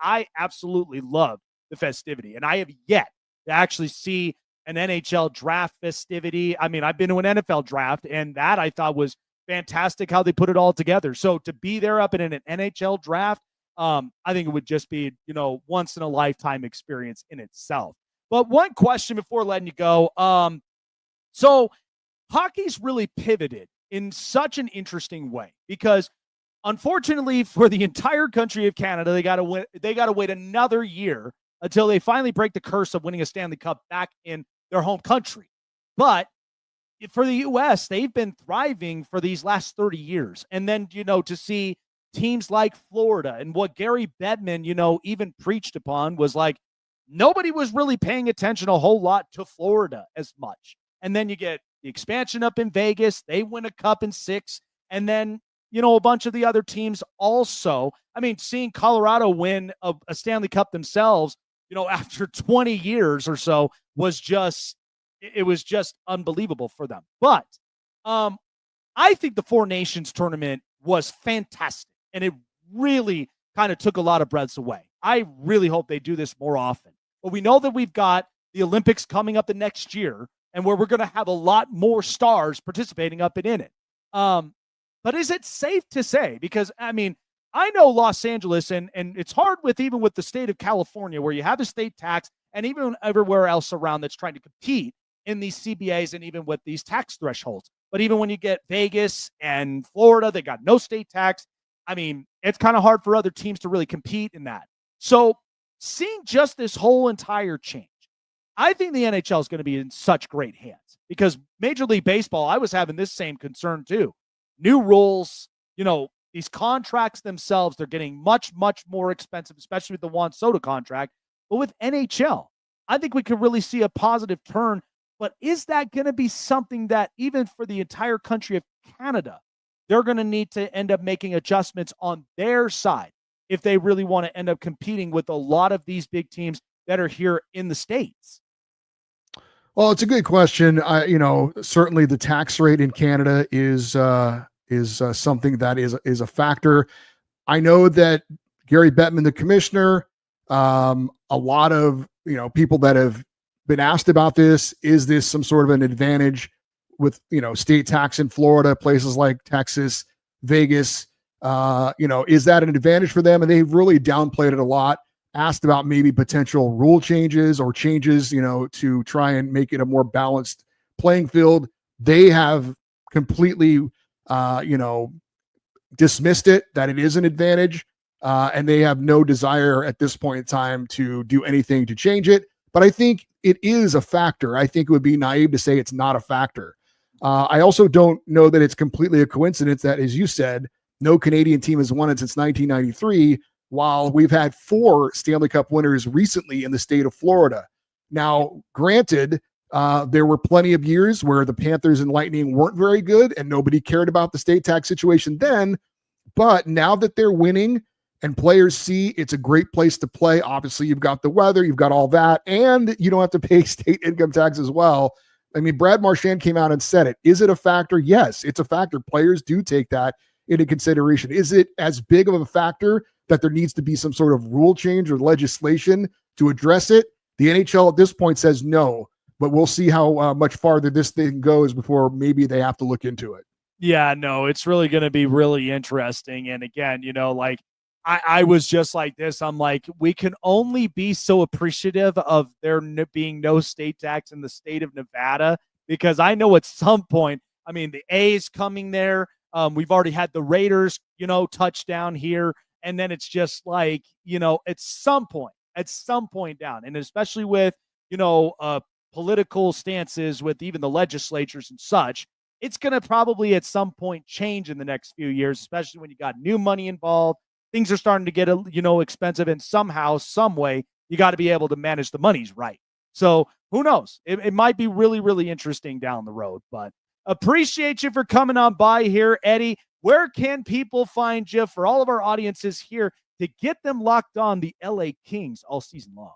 I absolutely love the festivity, and I have yet to actually see an NHL draft festivity. I mean, I've been to an NFL draft, and that I thought was fantastic how they put it all together. So to be there up in an NHL draft, I think it would just be, once in a lifetime experience in itself. But one question before letting you go. So hockey's really pivoted in such an interesting way because unfortunately for the entire country of Canada, they got to wait another year until they finally break the curse of winning a Stanley Cup back in their home country. But for the U.S., they've been thriving for these last 30 years. And then, to see teams like Florida and what Gary Bettman, even preached upon was like, nobody was really paying attention a whole lot to Florida as much. And then you get the expansion up in Vegas. They win a cup in 6. And then, a bunch of the other teams also. I mean, seeing Colorado win a Stanley Cup themselves, after 20 years or so was just unbelievable for them. But I think the Four Nations tournament was fantastic, and it really kind of took a lot of breaths away. I really hope they do this more often. But we know that we've got the Olympics coming up the next year, and where we're going to have a lot more stars participating up and in it. But is it safe to say? Because, I mean, I know Los Angeles, and it's hard even with the state of California, where you have a state tax, and even everywhere else around that's trying to compete in these CBAs and even with these tax thresholds. But even when you get Vegas and Florida, they got no state tax. I mean, it's kind of hard for other teams to really compete in that. So seeing just this whole entire change, I think the NHL is going to be in such great hands because Major League Baseball, I was having this same concern too. New rules, these contracts themselves, they're getting much, much more expensive, especially with the Juan Soto contract. But with NHL, I think we could really see a positive turn. But is that going to be something that even for the entire country of Canada, they're going to need to end up making adjustments on their side if they really want to end up competing with a lot of these big teams that are here in the States? Well, it's a good question. Certainly the tax rate in Canada is something that is a factor. I know that Gary Bettman, the commissioner, a lot of people that have been asked about this, is this some sort of an advantage with state tax in Florida, places like Texas, Vegas? Is that an advantage for them? And they've really downplayed it a lot. Asked about maybe potential rule changes or changes, to try and make it a more balanced playing field. They have completely, dismissed it, that it is an advantage, and they have no desire at this point in time to do anything to change it. But I think it is a factor. I think it would be naive to say it's not a factor. I also don't know that it's completely a coincidence that, as you said, no Canadian team has won it since 1993, while we've had 4 Stanley Cup winners recently in the state of Florida. Now, granted, there were plenty of years where the Panthers and Lightning weren't very good and nobody cared about the state tax situation then. But now that they're winning and players see it's a great place to play, obviously you've got the weather, you've got all that, and you don't have to pay state income tax as well. I mean, Brad Marchand came out and said it. Is it a factor? Yes, it's a factor. Players do take that into consideration. Is it as big of a factor that there needs to be some sort of rule change or legislation to address it? The NHL at this point says no, but we'll see how much farther this thing goes before maybe they have to look into it. Yeah, no, it's really going to be really interesting. And again, I was just like this. I'm like, we can only be so appreciative of there being no state tax in the state of Nevada, because I know at some point, I mean, the A's coming there. We've already had the Raiders, touchdown here. And then it's just like, at some point down. And especially with, political stances with even the legislatures and such, it's going to probably at some point change in the next few years, especially when you got new money involved. Things are starting to get, expensive, and somehow, some way, you got to be able to manage the monies right. So who knows? It might be really, really interesting down the road. But appreciate you for coming on by here, Eddie. Where can people find you for all of our audiences here to get them locked on the LA Kings all season long?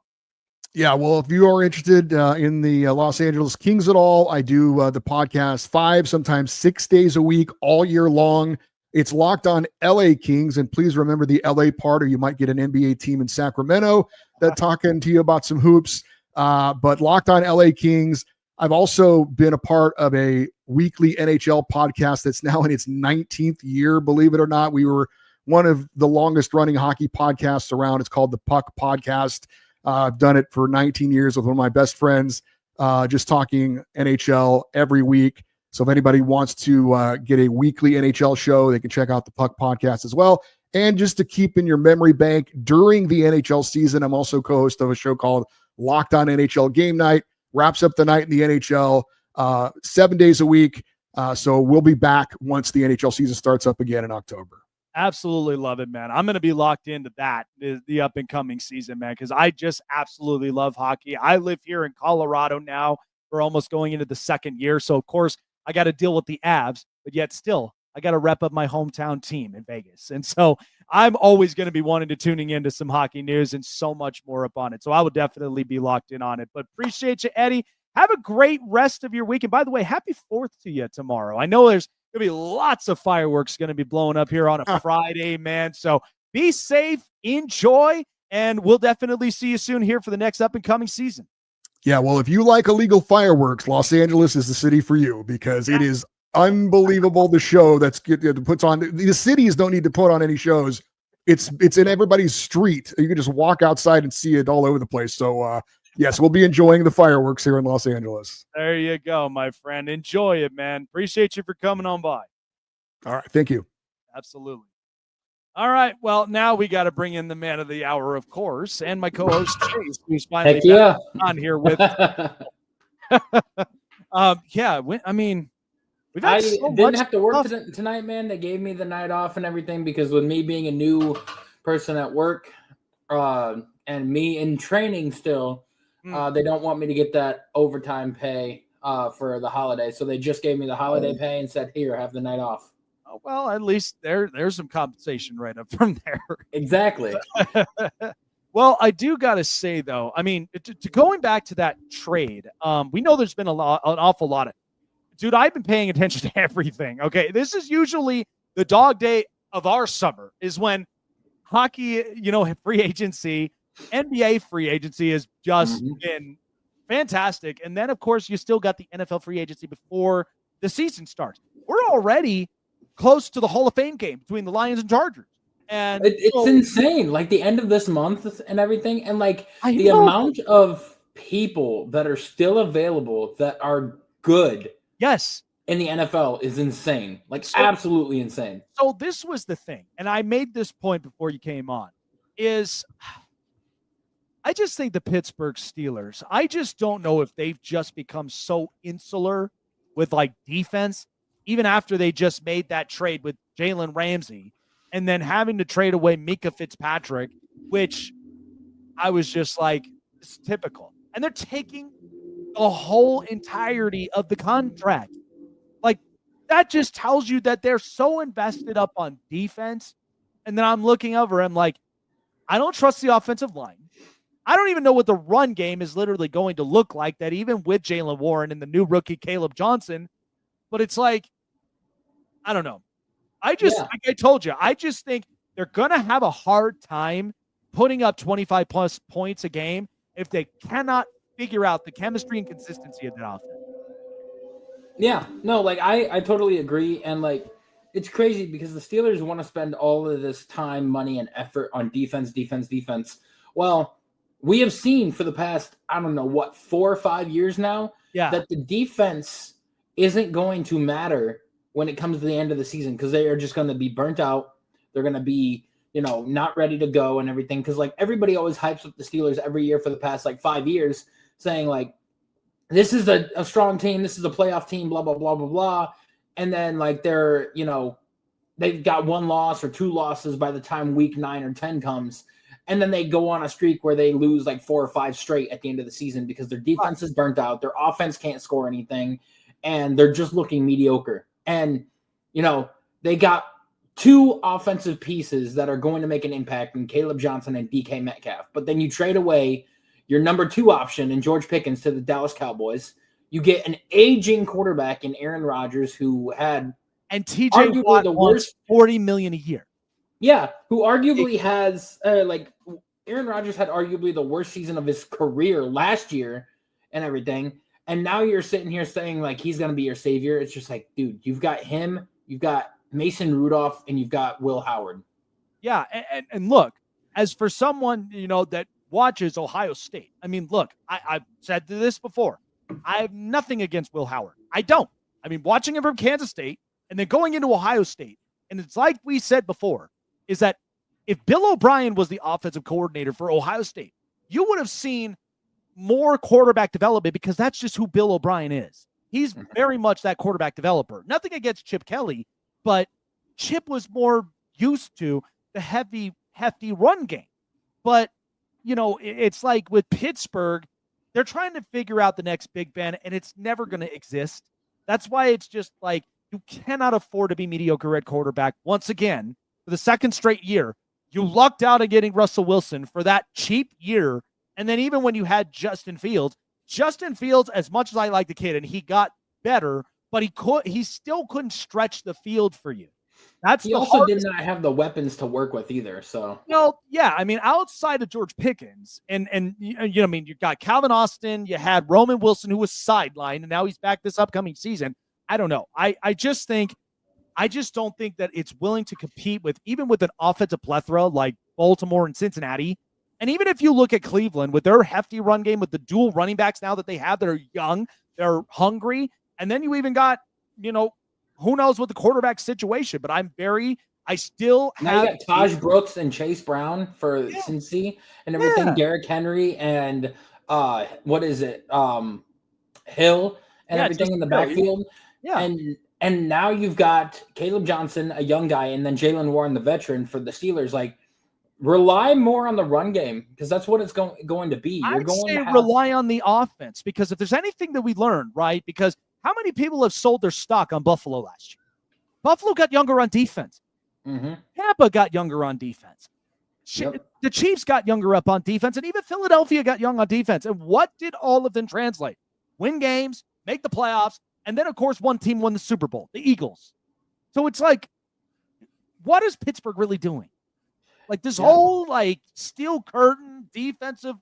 Yeah, well, if you are interested in the Los Angeles Kings at all, I do the podcast 5, sometimes 6 days a week, all year long. It's Locked On LA Kings, and please remember the LA part, or you might get an NBA team in Sacramento that talking to you about some hoops. But Locked On LA Kings. I've also been a part of a weekly NHL podcast that's now in its 19th year, believe it or not. We were one of the longest running hockey podcasts around. It's called the Puck Podcast. I've done it for 19 years with one of my best friends, just talking NHL every week. So if anybody wants to get a weekly NHL show, they can check out the Puck Podcast as well. And just to keep in your memory bank during the NHL season, I'm also co-host of a show called Locked On NHL Game Night. Wraps up the night in the NHL 7 days a week. So we'll be back once the NHL season starts up again in October. Absolutely love it, man. I'm going to be locked into that, the up and coming season, man, because I just absolutely love hockey. I live here in Colorado now. We're almost going into the second year. So, of course, I got to deal with the Avs, but yet still, I got to rep up my hometown team in Vegas. And so I'm always going to be wanting to tuning into some hockey news and so much more up on it. So I will definitely be locked in on it. But appreciate you, Eddie. Have a great rest of your week. And by the way, happy 4th to you tomorrow. I know there's going to be lots of fireworks going to be blowing up here on a Friday, man. So be safe, enjoy, and we'll definitely see you soon here for the next up and coming season. Yeah, well, if you like illegal fireworks, Los Angeles is the city for you because it is unbelievable. The show that's puts on. The cities don't need to put on any shows. It's in everybody's street. You can just walk outside and see it all over the place. So yes, we'll be enjoying the fireworks here in Los Angeles. There you go, my friend. Enjoy it, man. Appreciate you for coming on by. All right, thank you. Absolutely. All right. Well, now we got to bring in the man of the hour, of course, and my co-host Chase, who's finally on here with. I mean, we've had didn't have to work tonight, man. They gave me the night off and everything because with me being a new person at work, and me in training still, they don't want me to get that overtime pay for the holiday, so they just gave me the holiday pay and said, "Here, have the night off." Oh, well, at least there's some compensation right up from there. Exactly. Well, I do got to say, though, I mean, to going back to that trade, we know there's been an awful lot of, dude, I've been paying attention to everything. Okay. This is usually the dog day of our summer is when hockey, free agency, NBA free agency has just been fantastic. And then, of course, you still got the NFL free agency before the season starts. We're already close to the Hall of Fame game between the Lions and Chargers. And it's insane. Like the end of this month and everything. And like the amount of people that are still available that are good. Yes. In the NFL is insane. Like absolutely insane. So this was the thing. And I made this point before you came on is I just think the Pittsburgh Steelers, I just don't know if they've just become so insular with like defense, even after they just made that trade with Jalen Ramsey and then having to trade away Mika Fitzpatrick, which I was just like, it's typical. And they're taking the whole entirety of the contract. Like that just tells you that they're so invested up on defense. And then I'm looking over, I'm like, I don't trust the offensive line. I don't even know what the run game is literally going to look like that even with Jaylen Warren and the new rookie Caleb Johnson. But it's like, I don't know. Like I told you, I just think they're going to have a hard time putting up 25 plus points a game if they cannot figure out the chemistry and consistency of that offense. Yeah, no, like I totally agree. And like, it's crazy because the Steelers want to spend all of this time, money, and effort on defense. Well, we have seen for the past, 4 or 5 years now, that the defense isn't going to matter when it comes to the end of the season because they are just going to be burnt out. They're going to be, not ready to go and everything. Because like everybody always hypes up the Steelers every year for the past like 5 years saying like, this is a strong team. This is a playoff team, blah, blah, blah, blah, blah. And then like they're, they've got 1 loss or 2 losses by the time week 9 or 10 comes. And then they go on a streak where they lose like 4 or 5 straight at the end of the season because their defense is burnt out. Their offense can't score anything. And they're just looking mediocre. And, they got 2 offensive pieces that are going to make an impact in Caleb Johnson and DK Metcalf. But then you trade away, your number 2 option in George Pickens to the Dallas Cowboys. You get an aging quarterback in Aaron Rodgers who had And TJ arguably Watt the wants worst- $40 million a year. Yeah, who arguably has Aaron Rodgers had arguably the worst season of his career last year and everything. And now you're sitting here saying like he's going to be your savior. It's just like, dude, you've got him, you've got Mason Rudolph, and you've got Will Howard. Yeah, and look, as for someone, that watches Ohio State, I mean, look, I've said this before. I have nothing against Will Howard. I don't. I mean, watching him from Kansas State and then going into Ohio State, and it's like we said before, is that if Bill O'Brien was the offensive coordinator for Ohio State, you would have seen more quarterback development because that's just who Bill O'Brien is. He's very much that quarterback developer. Nothing against Chip Kelly, but Chip was more used to the hefty run game. But, it's like with Pittsburgh, they're trying to figure out the next Big Ben, and it's never going to exist. That's why it's just like you cannot afford to be mediocre at quarterback. Once again, for the second straight year, you lucked out at getting Russell Wilson for that cheap year. And then even when you had Justin Fields, as much as I like the kid, and he got better, but he still couldn't stretch the field for you. He also did not have the weapons to work with either. So, yeah, I mean, outside of George Pickens and you got Calvin Austin, you had Roman Wilson, who was sidelined, and now he's back this upcoming season. I don't know. I just don't think that it's willing to compete even with an offensive plethora like Baltimore and Cincinnati. And even if you look at Cleveland with their hefty run game, with the dual running backs now that they have that are young, they're hungry. And then you even got, who knows what the quarterback situation, but I still have. Now you got Taj Brooks and Chase Brown for Cincy and everything. Yeah. Derrick Henry and what is it? Hill and everything in the backfield. Yeah. And now you've got Caleb Johnson, a young guy, and then Jalen Warren, the veteran for the Steelers. Like, rely more on the run game because that's what it's going to be. I'd say rely on the offense because if there's anything that we learned, right? Because how many people have sold their stock on Buffalo last year? Buffalo got younger on defense. Mm-hmm. Tampa got younger on defense. Yep. The Chiefs got younger up on defense, and even Philadelphia got young on defense. And what did all of them translate? Win games, make the playoffs, and then, of course, one team won the Super Bowl, the Eagles. So it's like, what is Pittsburgh really doing? Like this whole steel curtain defensive,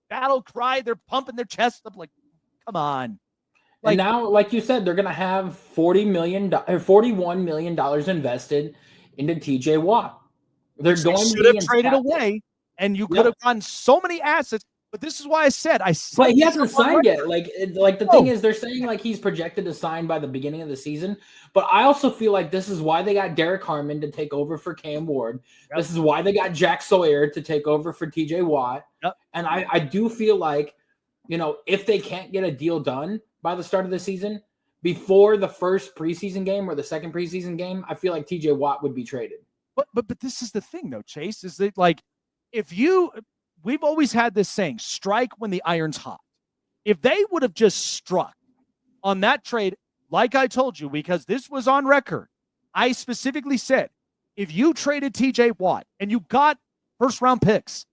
battle cry. They're pumping their chest up. Like, come on. And now, like you said, they're going to have $41 million invested into TJ Watt. They're going to have traded away, and you could have gotten so many assets. But this is why I said but he hasn't signed yet. Like the thing is, they're saying like he's projected to sign by the beginning of the season. But I also feel like this is why they got Derek Harmon to take over for Cam Ward. Yep. This is why they got Jack Sawyer to take over for TJ Watt. Yep. And I do feel like, if they can't get a deal done by the start of the season, before the first preseason game or the second preseason game, I feel like TJ Watt would be traded. But this is the thing though, Chase, is that we've always had this saying, strike when the iron's hot. If they would have just struck on that trade, like I told you, because this was on record, I specifically said, if you traded TJ Watt and you got first round picks,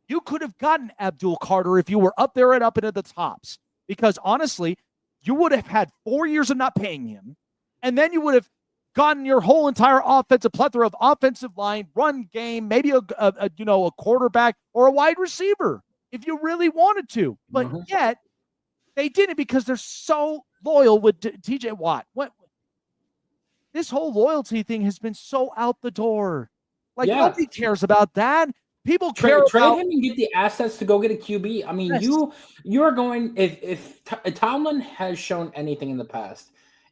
you could have gotten Abdul Carter if you were up there and up into the tops. Because honestly, you would have had 4 years of not paying him. And then you would have gotten your whole entire offensive plethora of offensive line, run game, maybe a quarterback or a wide receiver if you really wanted to. But yet they didn't because they're so loyal with TJ Watt. This whole loyalty thing has been so out the door. Nobody cares about that. People care trade about him and get the assets to go get a QB. I mean, you are going if Tomlin has shown anything in the past,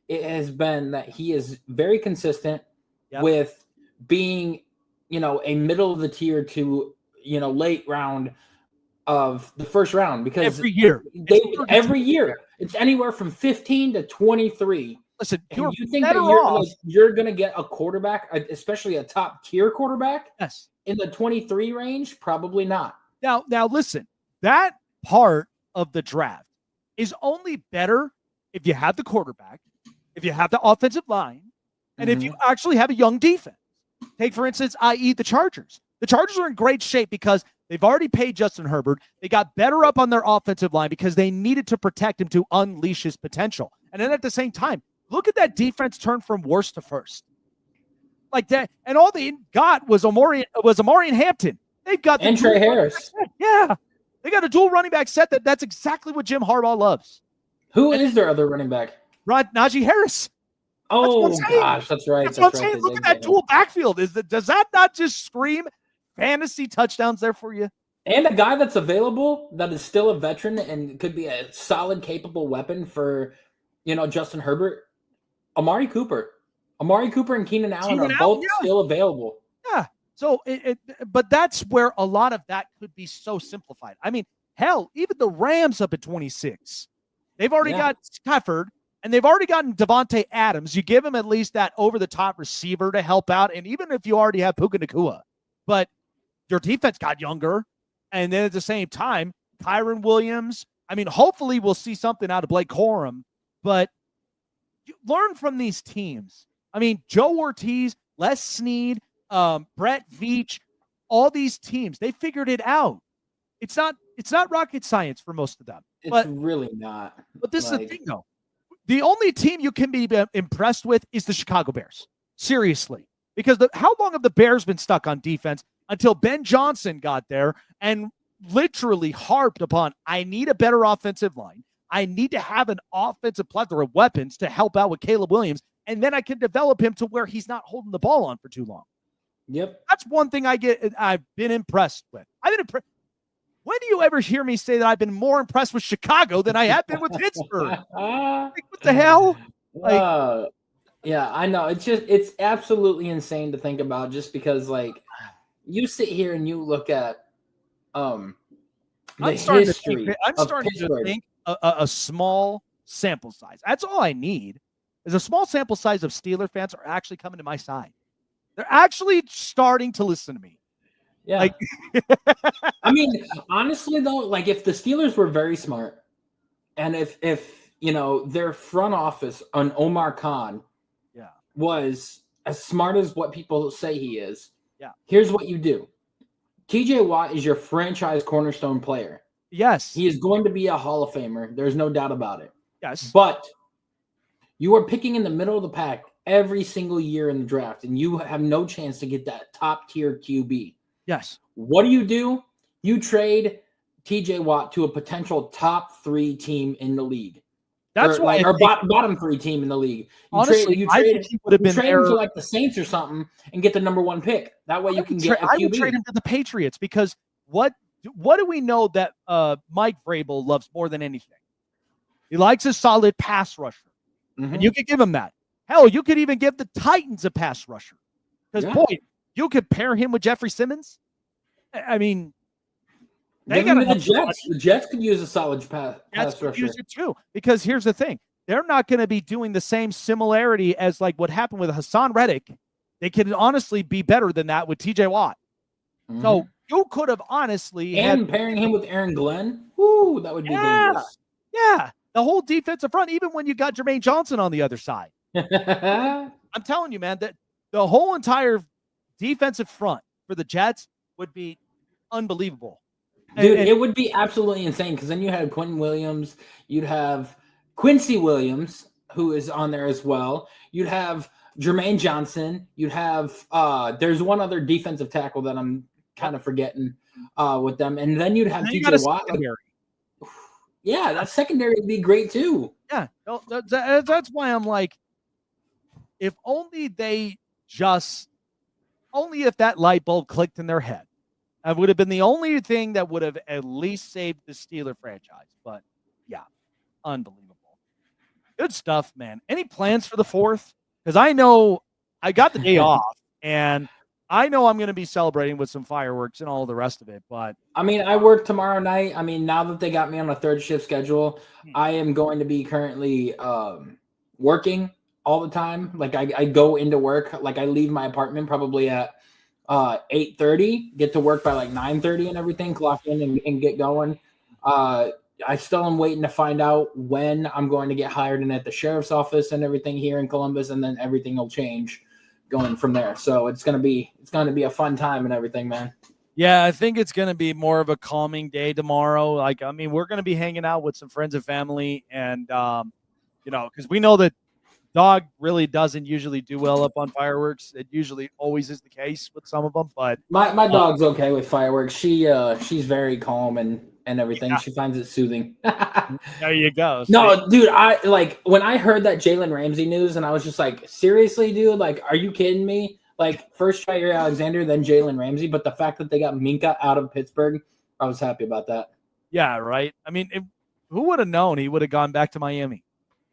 it has been that he is very consistent with being, a middle of the tier to, late round of the first round because every year it's anywhere from 15 to 23. Listen, you think that you're going to get a quarterback, especially a top tier quarterback? Yes. In the 23 range? Probably not. Now listen, that part of the draft is only better if you have the quarterback, if you have the offensive line, and if you actually have a young defense. Take, for instance, i.e. the Chargers. The Chargers are in great shape because They've already paid Justin Herbert. They got better up on their offensive line because they needed to protect him to unleash his potential. And then at the same time, look at that defense turn from worst to first. Like that, and all they got was Omarion Hampton. They've got and Trey Harris. Yeah. They got a dual running back set that's exactly what Jim Harbaugh loves. Who is their other running back? Najee Harris. Oh gosh, that's right. That's what I'm saying. Look at that dual backfield. Does that not just scream fantasy touchdowns there for you? And a guy that's available that is still a veteran and could be a solid, capable weapon for, Justin Herbert. Amari Cooper and Keenan Allen are both still available. Yeah. So, but that's where a lot of that could be so simplified. I mean, hell, even the Rams up at 26, they've already got Stafford, and they've already gotten Devontae Adams. You give him at least that over-the-top receiver to help out, and even if you already have Puka Nacua, but your defense got younger, and then at the same time, Kyron Williams. I mean, hopefully we'll see something out of Blake Corum, but you learn from these teams. I mean, Joe Ortiz, Les Snead, Brett Veach, all these teams, they figured it out. It's not rocket science for most of them. It's really not. But this is the thing, though. The only team you can be impressed with is the Chicago Bears. Seriously. Because how long have the Bears been stuck on defense until Ben Johnson got there and literally harped upon, I need a better offensive line. I need to have an offensive plethora of weapons to help out with Caleb Williams, and then I can develop him to where he's not holding the ball on for too long. Yep. That's one thing I've been impressed with. When do you ever hear me say that I've been more impressed with Chicago than I have been with Pittsburgh? What the hell? Yeah, I know. It's absolutely insane to think about, just because you sit here and you look at the history. I'm starting to think a small sample size. That's all I need, is a small sample size of Steeler fans are actually coming to my side. They're actually starting to listen to me. Yeah. I mean, honestly though, if the Steelers were very smart, and if their front office on Omar Khan was as smart as what people say he is, here's what you do. TJ Watt is your franchise cornerstone player. Yes. He is going to be a Hall of Famer. There's no doubt about it. Yes. But you are picking in the middle of the pack every single year in the draft, and you have no chance to get that top tier QB. Yes. What do? You trade TJ Watt to a potential top 3 team in the league. That's bottom 3 team in the league. I think he would have been there to the Saints or something and get the number 1 pick. That way you can get a QB. I would trade him to the Patriots, because what do we know that Mike Vrabel loves more than anything? He likes a solid pass rusher. Mm-hmm. And you could give him that. Hell, you could even give the Titans a pass rusher. Because, boy, you could pair him with Jeffrey Simmons. I mean, they got the Jets. The Jets could use a solid pass rusher. Use it too. Because here's the thing. They're not going to be doing the same similarity as what happened with Hassan Reddick. They could honestly be better than that with TJ Watt. Mm-hmm. So you could have honestly pairing him with Aaron Glenn. Ooh, that would be dangerous. Yeah. The whole defensive front, even when you got Jermaine Johnson on the other side. I'm telling you, man, that the whole entire defensive front for the Jets would be unbelievable. Dude, it would be absolutely insane, because then you had Quinn Williams, you'd have Quincy Williams, who is on there as well. You'd have Jermaine Johnson. You'd have there's one other defensive tackle that I'm kind of forgetting with them. And then you'd have TJ Watt. Yeah, that secondary would be great too. Yeah, that's why I'm like, if only if that light bulb clicked in their head, that would have been the only thing that would have at least saved the Steeler franchise. But yeah, unbelievable. Good stuff, man. Any plans for the 4th? Because I know I got the day off, and I know I'm going to be celebrating with some fireworks and all the rest of it. But I mean, I work tomorrow night. I mean, now that they got me on a 3rd shift schedule, I am going to be currently working all the time. I go into work. I leave my apartment probably at 8:30, get to work by 9:30 and everything, clock in and get going. I still am waiting to find out when I'm going to get hired in at the sheriff's office and everything here in Columbus, and then everything will change going from there. So it's gonna be a fun time and everything, man. Yeah, I think it's going to be more of a calming day tomorrow. Like, I mean, we're going to be hanging out with some friends and family, and because we know that dog really doesn't usually do well up on fireworks. It usually always is the case with some of them, but My dog's okay with fireworks. She's very calm and everything. Yeah. She finds it soothing. there you go. No, dude, I like when I heard that Jalen Ramsey news, and I was just like, seriously, dude, like, are you kidding me? Like, first Jair Alexander, then Jalen Ramsey, but the fact that they got Minka out of Pittsburgh, I was happy about that. Yeah, right. I mean, who would have known he would have gone back to Miami?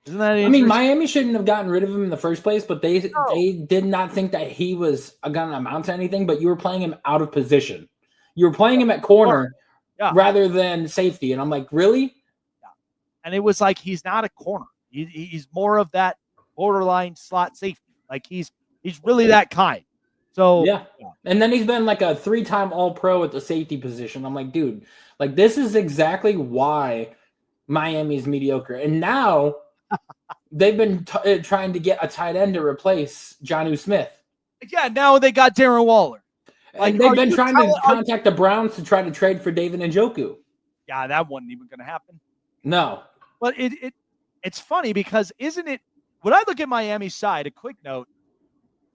Isn't that I mean, Miami shouldn't have gotten rid of him in the first place, but they No. did not think that he was going to amount to anything, but you were playing him out of position. You were playing him at corner rather than safety, and I'm like, really? And it was like he's not a corner. He's more of that borderline slot safety. Like he's really that kind. So yeah. And then he's been like a 3-time All-Pro at the safety position. I'm like, dude, like this is exactly why Miami's mediocre. And now they've been trying to get a tight end to replace Jonnu Smith. Yeah, now they got Darren Waller. Like they've been trying to contact the Browns to try to trade for David Njoku. Yeah, that wasn't even going to happen. No. But it's funny because isn't it when I look at Miami's side, a quick note,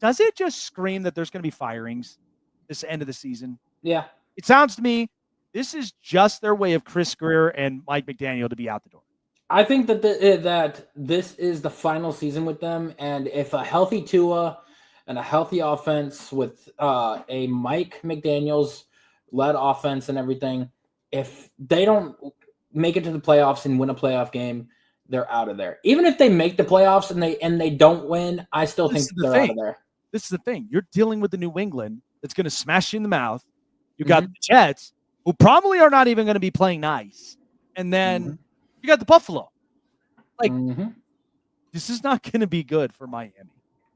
does it just scream that there's going to be firings this end of the season? Yeah. It sounds to me this is just their way of Chris Greer and Mike McDaniel to be out the door. I think that that this is the final season with them, and if a healthy Tua and a healthy offense with a Mike McDaniels led offense and everything, if they don't make it to the playoffs and win a playoff game, they're out of there. Even if they make the playoffs and they don't win, I still think they're out of there. This is the thing. You're dealing with the New England that's going to smash you in the mouth. You got the Jets, who probably are not even going to be playing nice. And then you got the Buffalo. Like, this is not going to be good for Miami.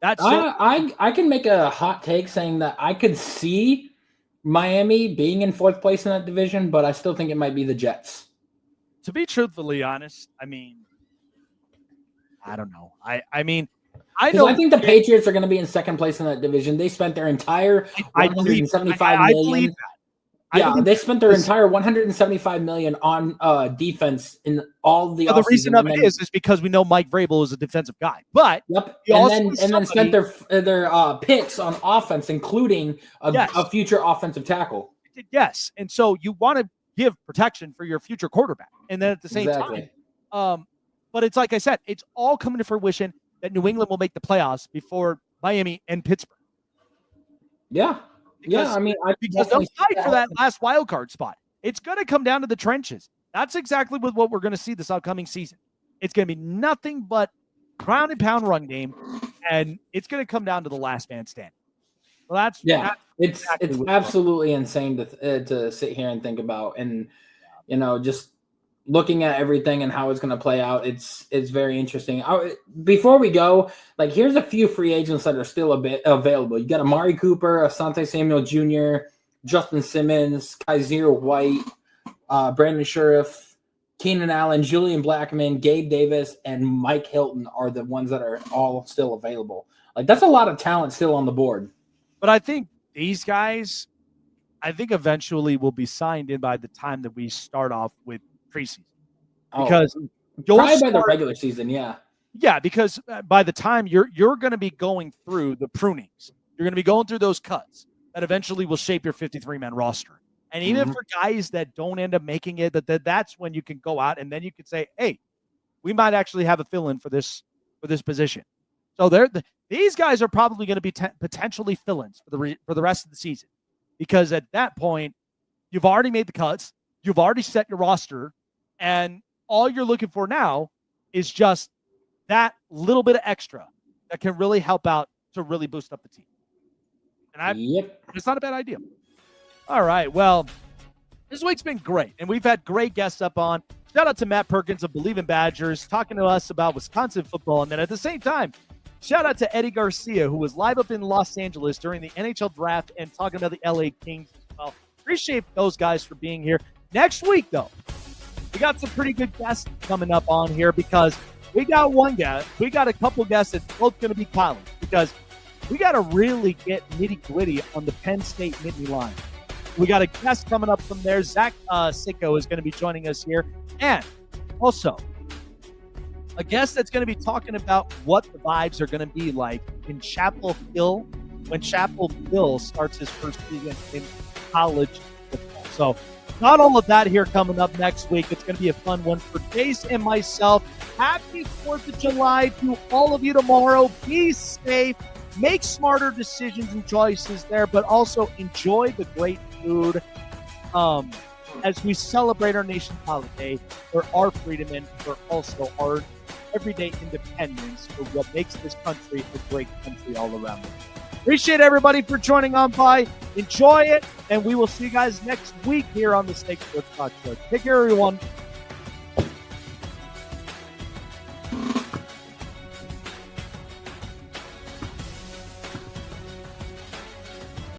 That's I can make a hot take saying that I could see Miami being in 4th place in that division, but I still think it might be the Jets. To be truthfully honest, I mean, I don't know. I mean, I think the Patriots are going to be in 2nd place in that division. They spent their entire $175 million. They spent their entire $175 million on defense in all the. The reason of it is because we know Mike Vrabel is a defensive guy, but and then spent their picks on offense, including a future offensive tackle. Yes, and so you want to give protection for your future quarterback, and then at the same time, but it's like I said, it's all coming to fruition that New England will make the playoffs before Miami and Pittsburgh. Yeah. I mean, because they'll fight for that last wild card spot. It's going to come down to the trenches. That's exactly what we're going to see this upcoming season. It's going to be nothing but ground and pound run game, and it's going to come down to the last man standing. Well, it's absolutely insane to sit here and think about, and just looking at everything and how it's going to play out. It's very interesting. Before we go, like, here's a few free agents that are still available. You got Amari Cooper, Asante Samuel Jr., Justin Simmons, Kaiser White, Brandon Sheriff, Keenan Allen, Julian Blackmon, Gabe Davis, and Mike Hilton are the ones that are all still available. Like, that's a lot of talent still on the board. But I think these guys, eventually will be signed in by the time that we start off with preseason. Because probably by the regular season, yeah. Yeah, because by the time you're going to be going through the prunings, you're going to be going through those cuts that eventually will shape your 53-man roster. And even for guys that don't end up making it, that's when you can go out and then you can say, hey, we might actually have a fill-in for this position. So these guys are probably going to be potentially fill-ins for the rest of the season, because at that point, you've already made the cuts, you've already set your roster, and all you're looking for now is just that little bit of extra that can really help out to really boost up the team. And it's not a bad idea. All right, well, this week's been great, and we've had great guests up on. Shout out to Matt Perkins of Believe in Badgers talking to us about Wisconsin football, and then at the same time, shout out to Eddie Garcia, who was live up in Los Angeles during the NHL draft and talking about the LA Kings as well. Appreciate those guys for being here. Next week, though, we got some pretty good guests coming up on here, because we got one guest. We got a couple guests that's both going to be college, because we got to really get nitty-gritty on the Penn State Nittany Lions. We got a guest coming up from there. Zach Sicko is going to be joining us here. And also, a guest that's going to be talking about what the vibes are going to be like in Chapel Hill when Chapel Hill starts his first season in college football. So, not all of that here coming up next week. It's going to be a fun one for Jace and myself. Happy 4th of July to all of you tomorrow. Be safe. Make smarter decisions and choices there, but also enjoy the great food as we celebrate our nation's holiday for our freedom and for also our everyday independence for what makes this country a great country all around the world. Appreciate everybody for joining on by. Enjoy it, and we will see you guys next week here on the Snake Sports Talk Show. Take care, everyone.